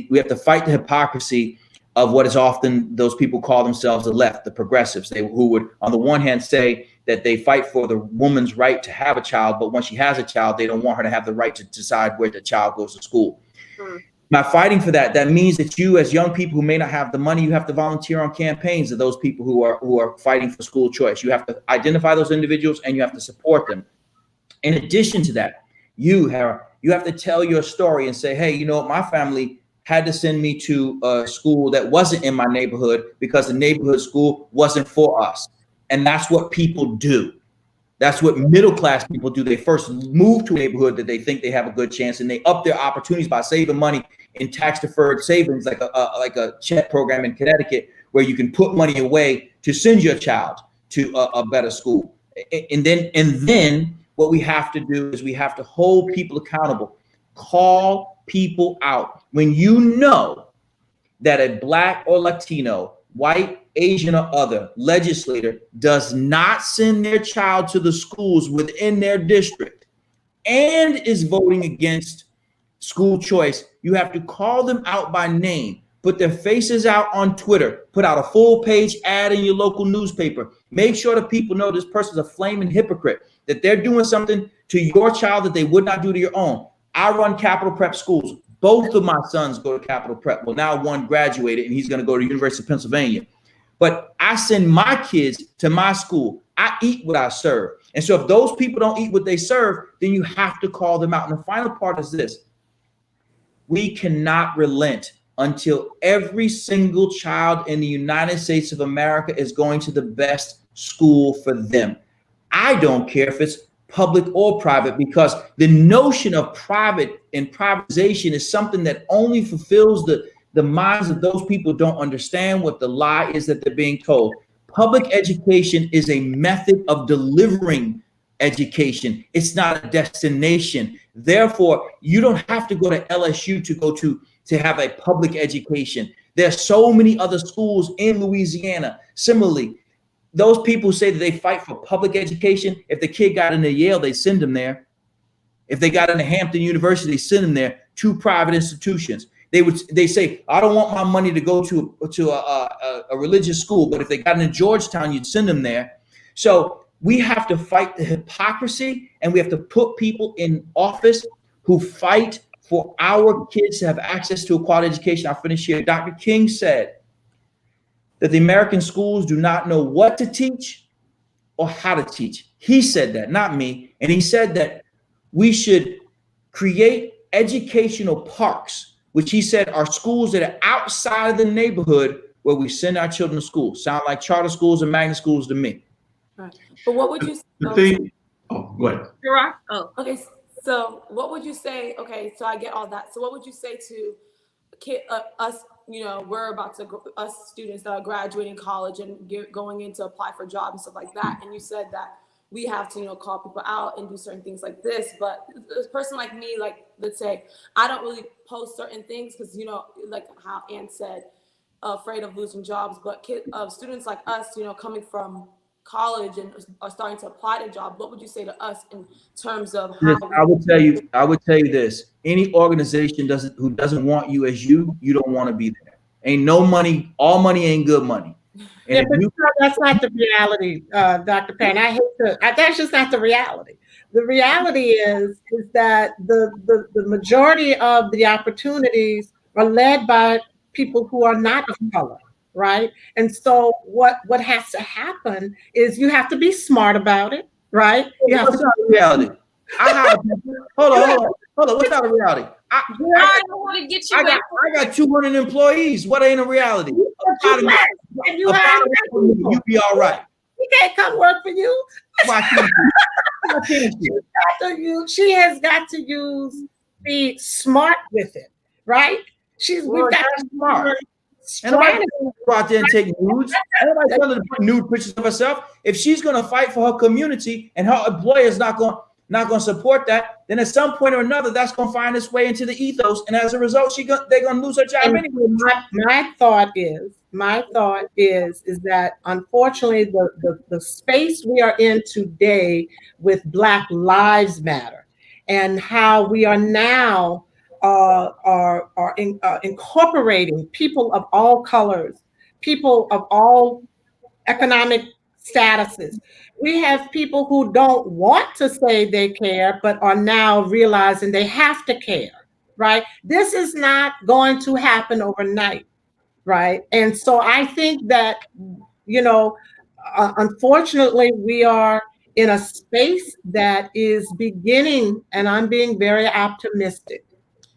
We have to fight the hypocrisy of what is often those people call themselves the left, the progressives, who would, on the one hand, say that they fight for the woman's right to have a child, but when she has a child, they don't want her to have the right to decide where the child goes to school. By fighting for that, that means that you, as young people who may not have the money, you have to volunteer on campaigns of those people who are fighting for school choice. You have to identify those individuals and you have to support them. In addition to that, you, Hera, you have to tell your story and say, hey, you know what, my family had to send me to a school that wasn't in my neighborhood because the neighborhood school wasn't for us. And that's what people do. That's what middle class people do. They first move to a neighborhood that they think they have a good chance, and they up their opportunities by saving money in tax deferred savings, like a CHET program in Connecticut, where you can put money away to send your child to a better school. And then what we have to do is we have to hold people accountable, call people out. When you know that a Black or Latino, white, Asian, or other legislator does not send their child to the schools within their district and is voting against school choice, you have to call them out by name, put their faces out on Twitter, put out a full page ad in your local newspaper. Make sure that people know this person's a flaming hypocrite, that they're doing something to your child that they would not do to your own. I run Capital Prep schools. Both of my sons go to Capital Prep. Well, now one graduated and he's going to go to the University of Pennsylvania. But I send my kids to my school. I eat what I serve. And so if those people don't eat what they serve, then you have to call them out. And the final part is this. We cannot relent until every single child in the United States of America is going to the best school for them. I don't care if it's public or private, because the notion of private and privatization is something that only fulfills the minds of those people who don't understand what the lie is that they're being told. Public education is a method of delivering education. It's not a destination. Therefore, you don't have to go to LSU to go to have a public education. There's so many other schools in Louisiana. Similarly, those people who say that they fight for public education, if the kid got into Yale, they send them there. If they got into Hampton University, they send them there. Two private institutions. They say, I don't want my money to go to a religious school, but if they got into Georgetown, you'd send them there. So we have to fight the hypocrisy, and we have to put people in office who fight for our kids to have access to a quality education. I'll finish here. Dr. King said that the American schools do not know what to teach or how to teach. He said that, not me. And he said that we should create educational parks, which he said are schools that are outside of the neighborhood where we send our children to school. Sound like charter schools and magnet schools to me.
Right. But what would you
say? Oh, go ahead.
Gerard? Oh,
okay. So what would you say? Okay, so I get all that. So what would you say to us? You know, we're about to us students that are graduating college and going in to apply for jobs and stuff like that. And you said that we have to, you know, call people out and do certain things like this. But a person like me, like, let's say, I don't really post certain things because, you know, like how Ann said, afraid of losing jobs. But students like us, you know, coming from college and are starting to apply to jobs, what would you say to us in terms of how?
I would tell you this. Any organization who doesn't want you as you don't want to be there. Ain't no money. All money ain't good money.
Yeah, but that's not the reality, Dr. Pan. I hate to. That's just not the reality. The reality is that the majority of the opportunities are led by people who are not of color, right? And so what has to happen is you have to be smart about it, right? You have
What's not the reality? Hold on. What's not a reality?
I don't want to get you.
I got 200 employees. What ain't a reality?
You
be all right.
He can't come work for you.
Why can't you?
She has got to be smart with it, right? We've got to be smart.
And nobody go out there and take nudes. Everybody's telling her to put nude pictures of herself. If she's going to fight for her community and her employer is not going to support that, then at some point or another, that's going to find its way into the ethos, and as a result, they're going to lose her job anyway.
My thought is that unfortunately, the space we are in today with Black Lives Matter and how we are now incorporating people of all colors, people of all economic statuses. We have people who don't want to say they care, but are now realizing they have to care, right? This is not going to happen overnight, right? And so I think that, you know, unfortunately, we are in a space that is beginning, and I'm being very optimistic.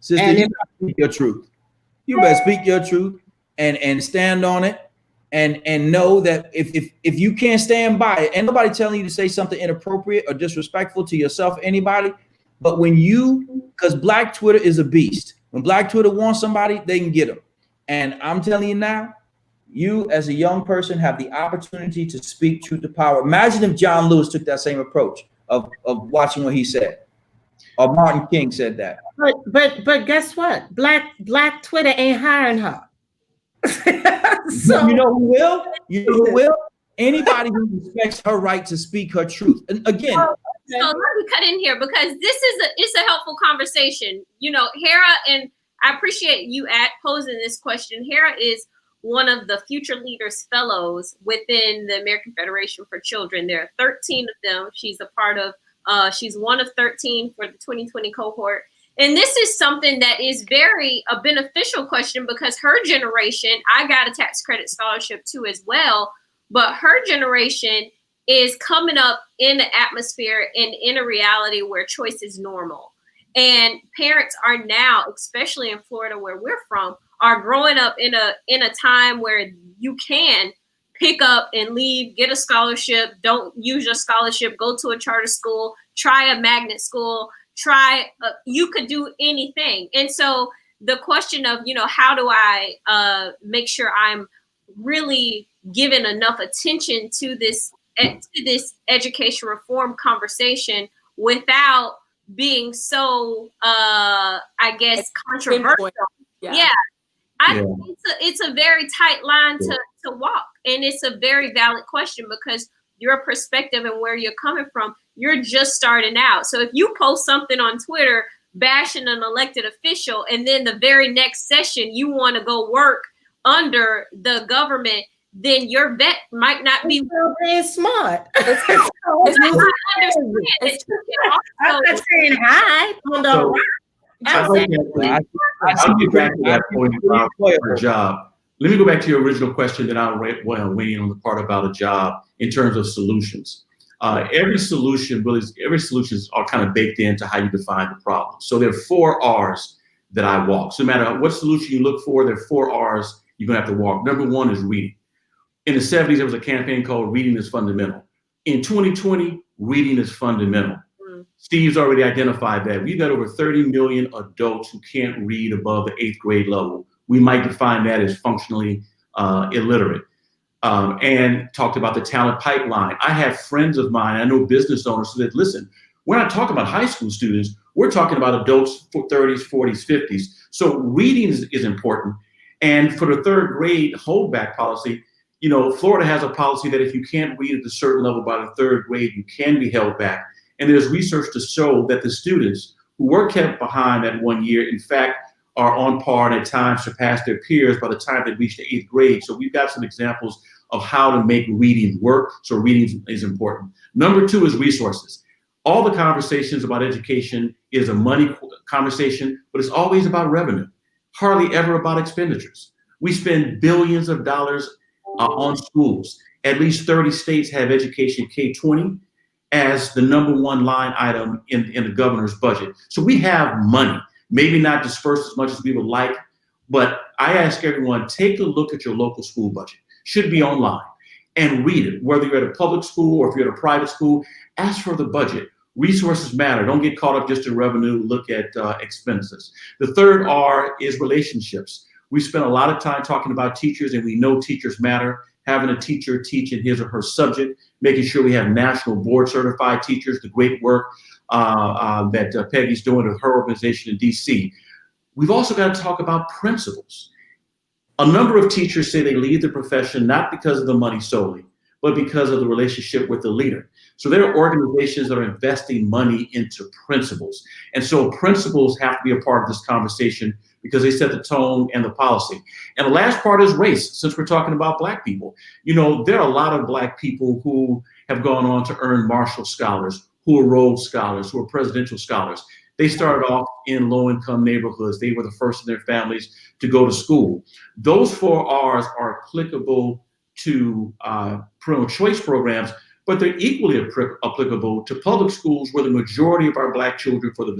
Sister,
And
you
if,
better speak your truth. You better speak your truth and stand on it, and know that if you can't stand by it, and nobody telling you to say something inappropriate or disrespectful to yourself, anybody, but when you, because Black Twitter is a beast. When Black Twitter wants somebody, they can get them. And I'm telling you now, you as a young person have the opportunity to speak truth to power. Imagine if John Lewis took that same approach of watching what he said, or Martin King said that.
but guess what? Black Twitter ain't hiring her. So
You know who will? You know who will? Anybody who respects her right to speak her truth. And again,
so let me cut in here because it's a helpful conversation. You know, Hera, and I appreciate you posing this question. Hera is one of the Future Leaders Fellows within the American Federation for Children. There are 13 of them. She's a part of, she's one of 13 for the 2020 cohort. And this is something that is a beneficial question because her generation, I got a tax credit scholarship too as well, but her generation is coming up in an atmosphere and in a reality where choice is normal. And parents are now, especially in Florida where we're from, are growing up in a time where you can pick up and leave, get a scholarship, don't use your scholarship, go to a charter school, try a magnet school, you could do anything. And so the question of, you know, how do I make sure I'm really giving enough attention to this education reform conversation without being so, I guess, controversial. Yeah. I think it's a very tight line to walk. And it's a very valid question because your perspective and where you're coming from, you're just starting out. So if you post something on Twitter bashing an elected official, and then the very next session you want to go work under the government, then your vet might not be
very smart.
I'm
not saying hi.
I'll get back to that point about a job. Let me go back to your original question, then I'll weigh in on the part about a job in terms of solutions. Every solutions are kind of baked into how you define the problem. So there are 4 R's that I walk. So no matter what solution you look for, there are 4 R's you're gonna have to walk. Number 1 is reading. In the 70s, there was a campaign called Reading is Fundamental. In 2020, reading is fundamental. Steve's already identified that. We've got over 30 million adults who can't read above the 8th grade level. We might define that as functionally illiterate. And talked about the talent pipeline. I have friends of mine, I know business owners who said, listen, we're not talking about high school students, we're talking about adults for 30s, 40s, 50s. So reading is important. And for the 3rd grade holdback policy, you know, Florida has a policy that if you can't read at a certain level by the 3rd grade, you can be held back. And there's research to show that the students who were kept behind that 1 year, in fact, are on par and at times surpass their peers by the time they reach the 8th grade. So we've got some examples of how to make reading work. So reading is important. Number 2 is resources. All the conversations about education is a money conversation, but it's always about revenue, hardly ever about expenditures. We spend billions of dollars on schools. At least 30 states have education K-20 as the #1 line item in the governor's budget. So we have money, maybe not dispersed as much as we would like, but I ask everyone, take a look at your local school budget. Should be online, and read it. Whether you're at a public school or if you're at a private school, ask for the budget. Resources matter. Don't get caught up just in revenue. Look at expenses. The 3rd R is relationships. We spend a lot of time talking about teachers, and we know teachers matter. Having a teacher teach in his or her subject, making sure we have national board certified teachers, the great work that Peggy's doing with her organization in DC. We've also got to talk about principals. A number of teachers say they leave the profession not because of the money solely, but because of the relationship with the leader. So there are organizations that are investing money into principals. And so principals have to be a part of this conversation because they set the tone and the policy. And the last part is race, since we're talking about Black people. You know, there are a lot of Black people who have gone on to earn Marshall Scholars, who are Rhodes Scholars, who are Presidential Scholars. They started off in low-income neighborhoods. They were the first in their families to go to school. Those 4 R's are applicable to parental choice programs, but they're equally applicable to public schools, where the majority of our Black children for the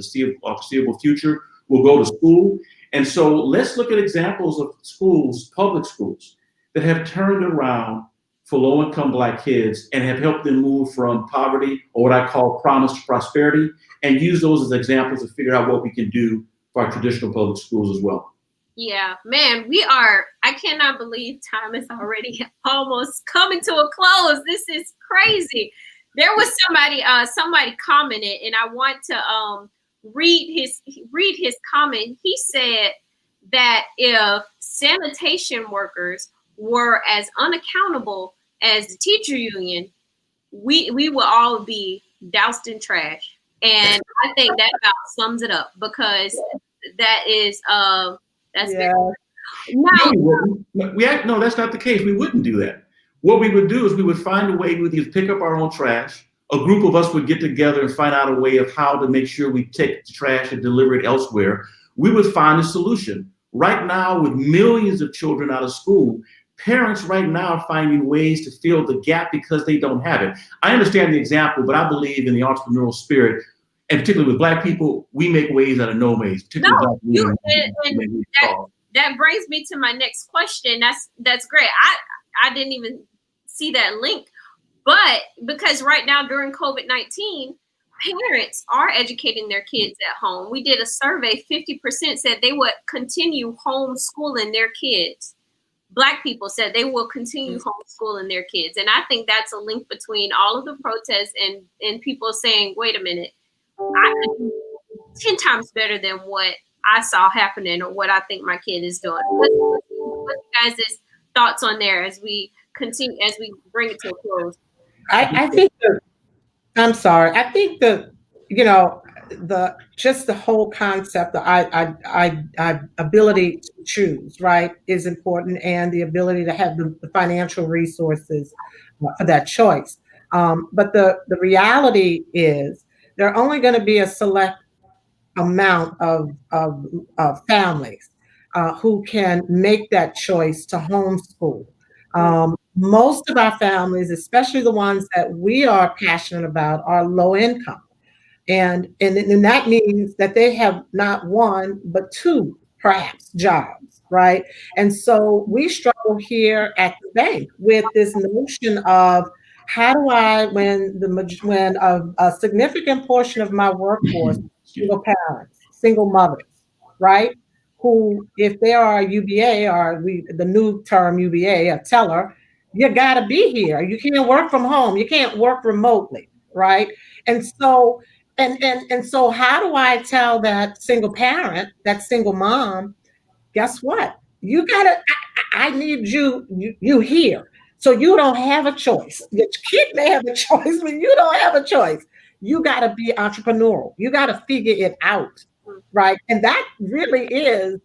foreseeable future will go to school. And so let's look at examples of schools, public schools, that have turned around for low-income Black kids and have helped them move from poverty, or what I call promise to prosperity, and use those as examples to figure out what we can do for our traditional public schools as well.
Yeah, man, I cannot believe time is already almost coming to a close. This is crazy. There was somebody commented, and I want to read his comment. He said that if sanitation workers were as unaccountable as the teacher union, we will all be doused in trash. And I think that about sums it up, because that is that's
Yeah.
No, that's not the case. We wouldn't do that. What we would do is we would find a way. We would either pick up our own trash. A group of us would get together and find out a way of how to make sure we take the trash and deliver it elsewhere. We would find a solution. Right now, with millions of children out of school, parents right now are finding ways to fill the gap because they don't have it. I understand the example, but I believe in the entrepreneurial spirit, and particularly with Black people, we make ways out of no ways.
No, that brings me to my next question. That's great. I didn't even see that link, but because right now during COVID-19, parents are educating their kids at home. We did a survey, 50% said they would continue homeschooling their kids. Black people said they will continue homeschooling their kids. And I think that's a link between all of the protests and people saying, wait a minute, I can do 10 times better than what I saw happening or what I think my kid is doing. What's you guys' thoughts on there as we continue, as we bring it to a close?
I think I'm sorry. I think the whole concept, the ability to choose, right, is important, and the ability to have the financial resources for that choice. But the reality is there are only going to be a select amount of families who can make that choice to homeschool. Most of our families, especially the ones that we are passionate about, are low income. And that means that they have not one, but two, perhaps, jobs, right? And so we struggle here at the bank with this notion of how do I, when a significant portion of my workforce, single parents, single mothers, right? Who, if they are a UBA, or the new term UBA, a teller, you got to be here. You can't work from home. You can't work remotely, right? And so, and so, how do I tell that single parent, that single mom, guess what? You gotta. I need you here. So you don't have a choice. Your kid may have a choice, but you don't have a choice. You got to be entrepreneurial. You got to figure it out, right? And that really is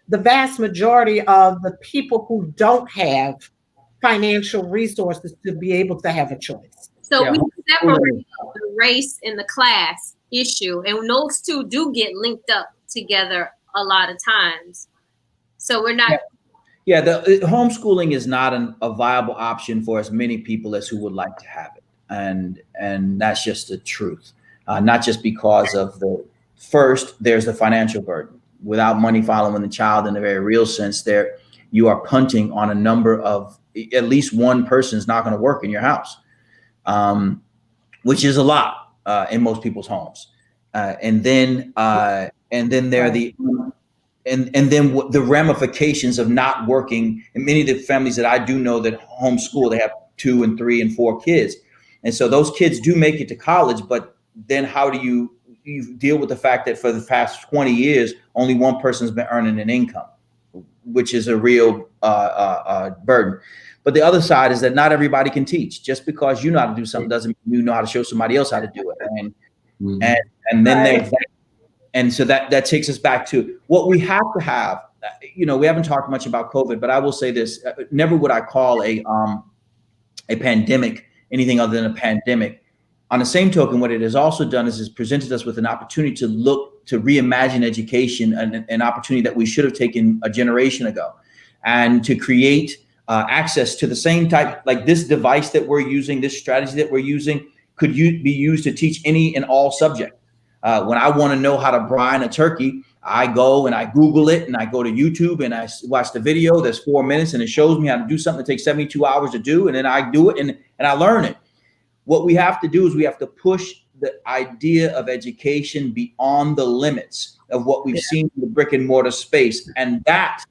the vast majority of the people who don't have financial resources to be able to have a choice.
So we separate the race and the class issue, and those two do get linked up together a lot of times. So we're not.
Yeah, the homeschooling is not a viable option for as many people as who would like to have it, and that's just the truth. Not just because of there's the financial burden. Without money following the child in a very real sense, there you are punting on a number of, at least one person is not going to work in your house, which is a lot in most people's homes. And then there are the ramifications of not working. And many of the families that I do know that homeschool, they have 2 and 3 and 4 kids. And so those kids do make it to college, but then how do you deal with the fact that for the past 20 years, only one person's been earning an income, which is a real burden. But the other side is that not everybody can teach. Just because you know how to do something doesn't mean you know how to show somebody else how to do it. And then there's that. And so that takes us back to what we have to have. We haven't talked much about COVID, but I will say this: never would I call a pandemic anything other than a pandemic On the same token, what it has also done is presented us with an opportunity to look to reimagine education, an opportunity that we should have taken a generation ago, and to create access to the same type, like this device that we're using, this strategy that we're using could be used to teach any and all subjects. When I want to know how to brine a turkey, I go and I Google it, and I go to YouTube and I watch the video that's 4 minutes, and it shows me how to do something that takes 72 hours to do. And then I do it and I learn it. What we have to do is we have to push the idea of education beyond the limits of what we've seen in the brick and mortar space. And that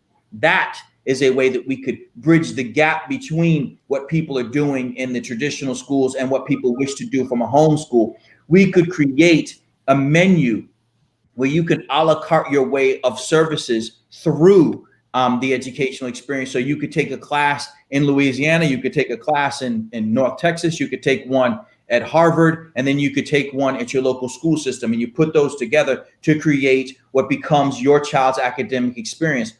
is a way that we could bridge the gap between what people are doing in the traditional schools and what people wish to do from a homeschool. We could create a menu where you can a la carte your way of services through the educational experience. So you could take a class in Louisiana, you could take a class in North Texas, you could take one at Harvard, and then you could take one at your local school system, and you put those together to create what becomes your child's academic experience.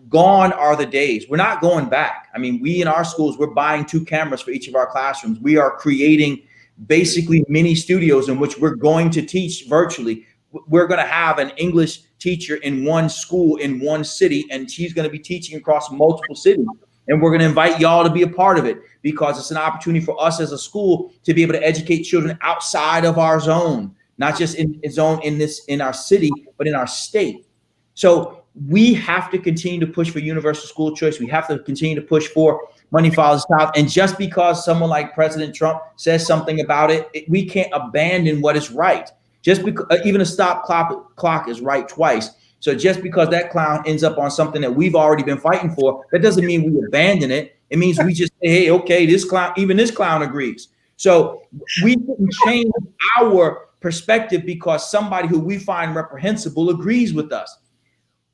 Gone are the days. We're not going back. I mean, we in our schools, we're buying 2 cameras for each of our classrooms. We are creating basically mini studios in which we're going to teach virtually. We're going to have an English teacher in one school in one city, and she's going to be teaching across multiple cities. And we're going to invite y'all to be a part of it, because it's an opportunity for us as a school to be able to educate children outside of our zone, not just in our city, but in our state. So we have to continue to push for universal school choice. We have to continue to push for money follows child. And just because someone like President Trump says something about it, we can't abandon what is right. Just because even a stop clock is right twice. So just because that clown ends up on something that we've already been fighting for, that doesn't mean we abandon it. It means we just say, hey, okay, this clown agrees. So we shouldn't change our perspective because somebody who we find reprehensible agrees with us.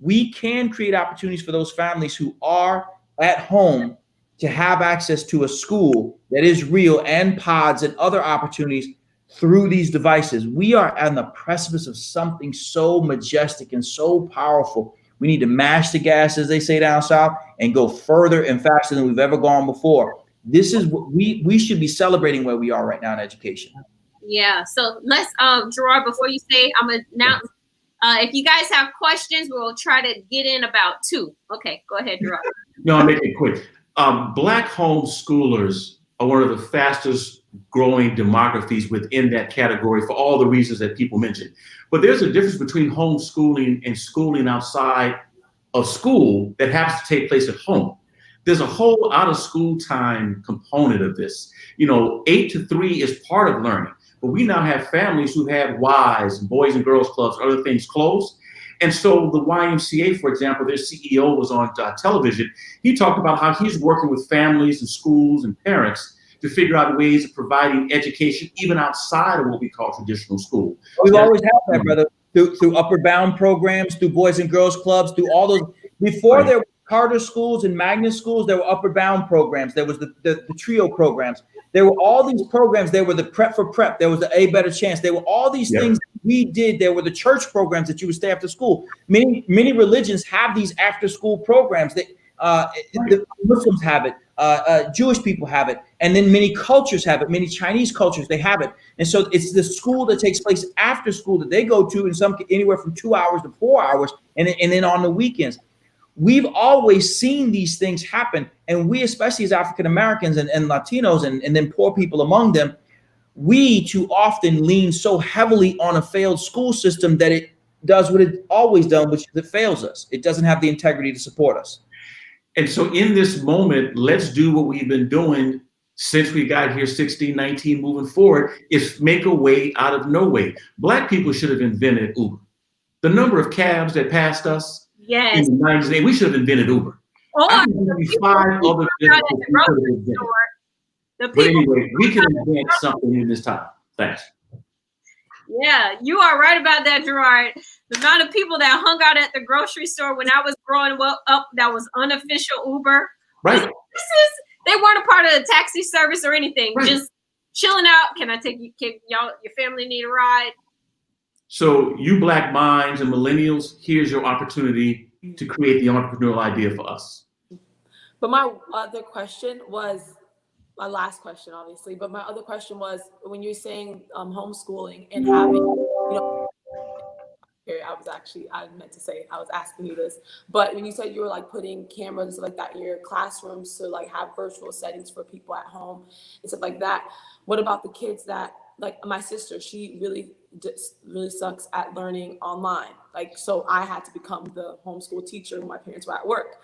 We can create opportunities for those families who are at home to have access to a school that is real, and pods and other opportunities through these devices. We are on the precipice of something so majestic and so powerful. We need to mash the gas, as they say down south, and go further and faster than we've ever gone before. This is what we should be celebrating where we are right now in education.
Yeah. So let's, Gerard, before you say, I'm going to announce, if you guys have questions, we'll try to get in about 2. Okay, go ahead, Gerard.
No, I'll make it quick. Black homeschoolers are one of the fastest growing demographies within that category for all the reasons that people mentioned. But there's a difference between homeschooling and schooling outside of school that happens to take place at home. There's a whole out of school time component of this. 8 to 3 is part of learning, but we now have families who have Ys, Boys and Girls Clubs, other things closed. And so the YMCA, for example, their CEO was on television. He talked about how he's working with families and schools and parents to figure out ways of providing education even outside of what we call traditional school.
We've always had that, brother, through upward bound programs, through Boys and Girls Clubs, through all those. Before there were charter schools and magnet schools, there were upward bound programs. There was the trio programs. There were all these programs. There were the prep for prep. There was the A Better Chance. There were all these things that we did. There were the church programs that you would stay after school. Many religions have these after school programs that the Muslims have it. Jewish people have it, and then many cultures have it. Many Chinese cultures, they have it. And so it's the school that takes place after school that they go to, in some anywhere from 2 hours to 4 hours, and then on the weekends. We've always seen these things happen, and we, especially as African Americans and Latinos and then poor people among them, we too often lean so heavily on a failed school system that it does what it always done, which is it fails us. It doesn't have the integrity to support us.
And so in this moment, let's do what we've been doing since we got here 1619 moving forward, is make a way out of no way. Black people should have invented Uber. The number of cabs that passed us in the 90s, we should have invented Uber.
Or
I think there'd be 5 other things. But anyway, we can invent something in this time. Thanks.
Yeah, you are right about that, Gerard. The amount of people that hung out at the grocery store when I was growing up, that was unofficial Uber.
Right.
They weren't a part of the taxi service or anything.
Right.
Just chilling out. Can I take you? Y'all, your family need a ride?
So you Black minds and millennials, here's your opportunity to create the entrepreneurial idea for us.
But my other question was, my last question, obviously, but my other question was when you're saying homeschooling and having, you know, I meant to say, I was asking you this, but when you said you were like putting cameras and stuff like that in your classrooms to like have virtual settings for people at home and stuff like that, what about the kids that, like my sister, she really sucks at learning online. Like, so I had to become the homeschool teacher when my parents were at work,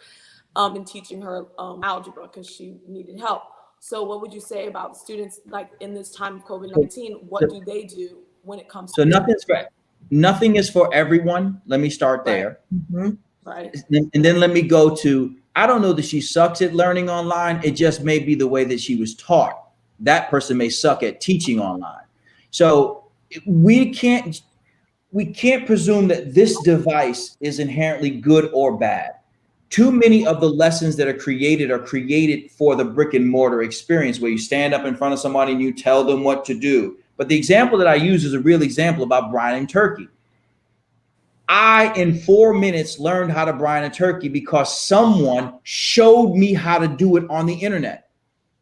and teaching her algebra because she needed help. So what would you say about students like in this time of COVID-19? What do they do when it comes
So
to
nothing is for everyone. Let me start there.
Mhm.
right?
And then let me go to, I don't know that she sucks at learning online. It just may be the way that she was taught. That person may suck at teaching online. So we can't presume that this device is inherently good or bad. Too many of the lessons that are created for the brick and mortar experience where you stand up in front of somebody and you tell them what to do. But the example that I use is a real example about brining turkey. I, in 4 minutes, learned how to brine a turkey because someone showed me how to do it on the internet.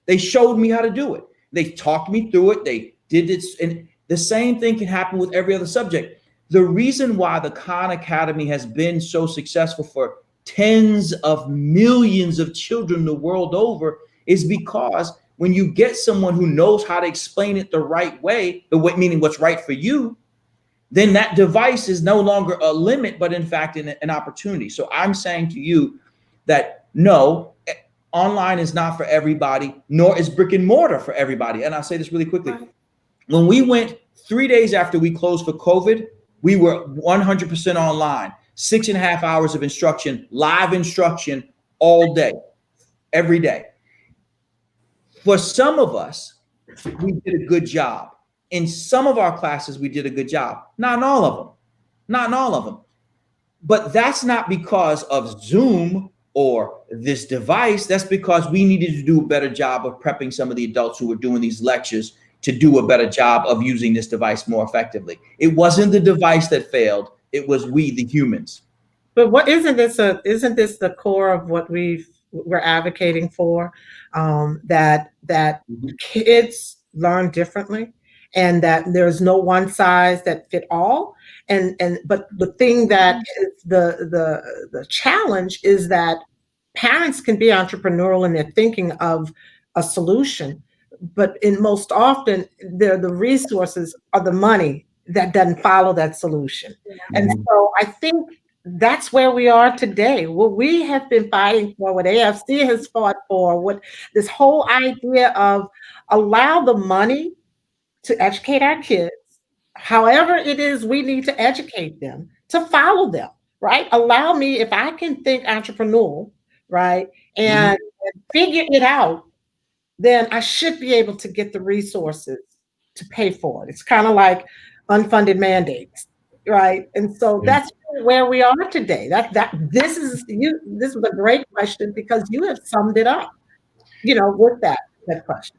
They showed me how to do it. They talked me through it. They did this. And the same thing can happen with every other subject. The reason why the Khan Academy has been so successful for tens of millions of children the world over is because when you get someone who knows how to explain it the right way, meaning what's right for you, then that device is no longer a limit, but in fact an opportunity. So I'm saying to you that no, online is not for everybody, nor is brick and mortar for everybody. And I'll say this really quickly. When we went 3 days after we closed for COVID, we were 100% online, 6.5 hours of instruction, live instruction all day, every day. For some of us, we did a good job. In some of our classes, we did a good job. Not in all of them. Not in all of them. But that's not because of Zoom or this device. That's because we needed to do a better job of prepping some of the adults who were doing these lectures to do a better job of using this device more effectively. It wasn't the device that failed. It was we, the humans.
But what isn't this the core of what we're advocating for? That kids learn differently, and that there's no one size that fit all. But the thing that is the challenge is that parents can be entrepreneurial in their thinking of a solution, but in most often the resources or the money that doesn't follow that solution. And so I think that's where we are today. What we have been fighting for, what AFC has fought for, what this whole idea of allow the money to educate our kids, however it is we need to educate them, to follow them, right? Allow me, if I can think entrepreneurial, right, and figure it out, then I should be able to get the resources to pay for it. It's kind of like unfunded mandates, right? And so that's where we are today. This is a great question because you have summed it up, with that question.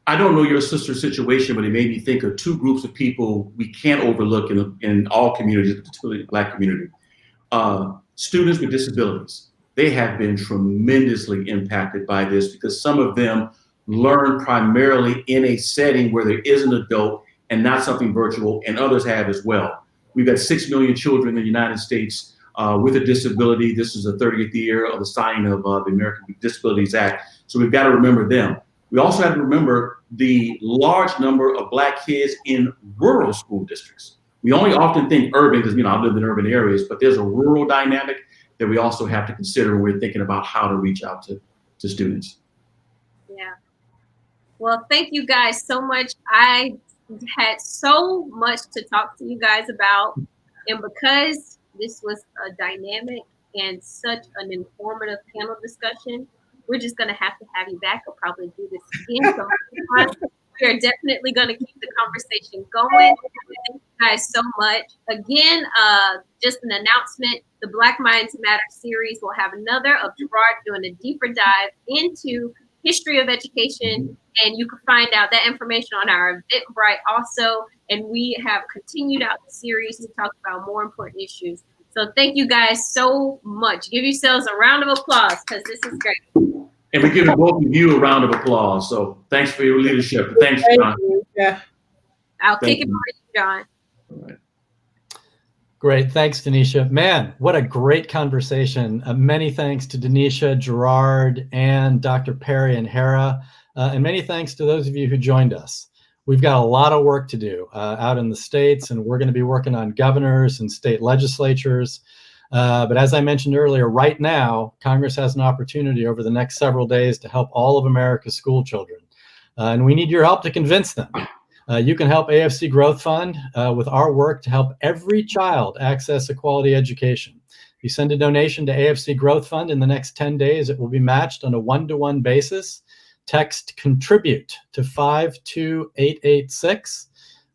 I don't know your sister's situation, but it made me think of two groups of people we can't overlook in all communities, particularly the Black community. Students with disabilities. They have been tremendously impacted by this because some of them learn primarily in a setting where there is an adult and not something virtual, and others have as well. We've got 6 million children in the United States with a disability. This is the 30th year of the signing of the American Disabilities Act. So we've got to remember them. We also have to remember the large number of Black kids in rural school districts. We only often think urban because, I've lived in urban areas, but there's a rural dynamic that we also have to consider when we're thinking about how to reach out to students.
Yeah. Well, thank you guys so much. I had so much to talk to you guys about. And because this was a dynamic and such an informative panel discussion, we're just going to have you back. I'll probably do this again. We are definitely going to keep the conversation going. Thank you guys so much. Again, just an announcement, the Black Minds Matter series will have another of Gerard doing a deeper dive into history of education. And you can find out that information on our Eventbrite also. And we have continued out the series to talk about more important issues. So thank you guys so much. Give yourselves a round of applause because this is great.
And we're giving both of you a round of applause. So thanks for your leadership. Thanks, John.
Yeah.
I'll
Thank
kick it
you.
over to you, John.
All right.
Great. Thanks, Denisha. Man, what a great conversation. Many thanks to Denisha, Gerard, and Dr. Perry and Hera. And many thanks to those of you who joined us. We've got a lot of work to do out in the states, and we're going to be working on governors and state legislatures. But as I mentioned earlier, right now, Congress has an opportunity over the next several days to help all of America's school children. And we need your help to convince them. You can help AFC Growth Fund with our work to help every child access a quality education. If you send a donation to AFC Growth Fund in the next 10 days, it will be matched on a one-to-one basis. Text contribute to 52886.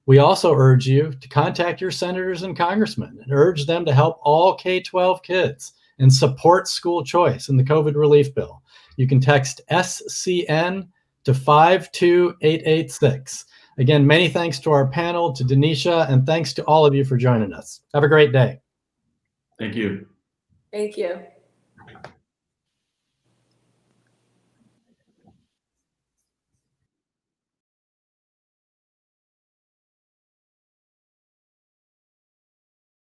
We also urge you to contact your senators and congressmen and urge them to help all K-12 kids and support school choice in the COVID relief bill. You can text SCN to 52886. Again, many thanks to our panel, to Denisha, and thanks to all of you for joining us. Have a great day.
Thank you.
Thank you.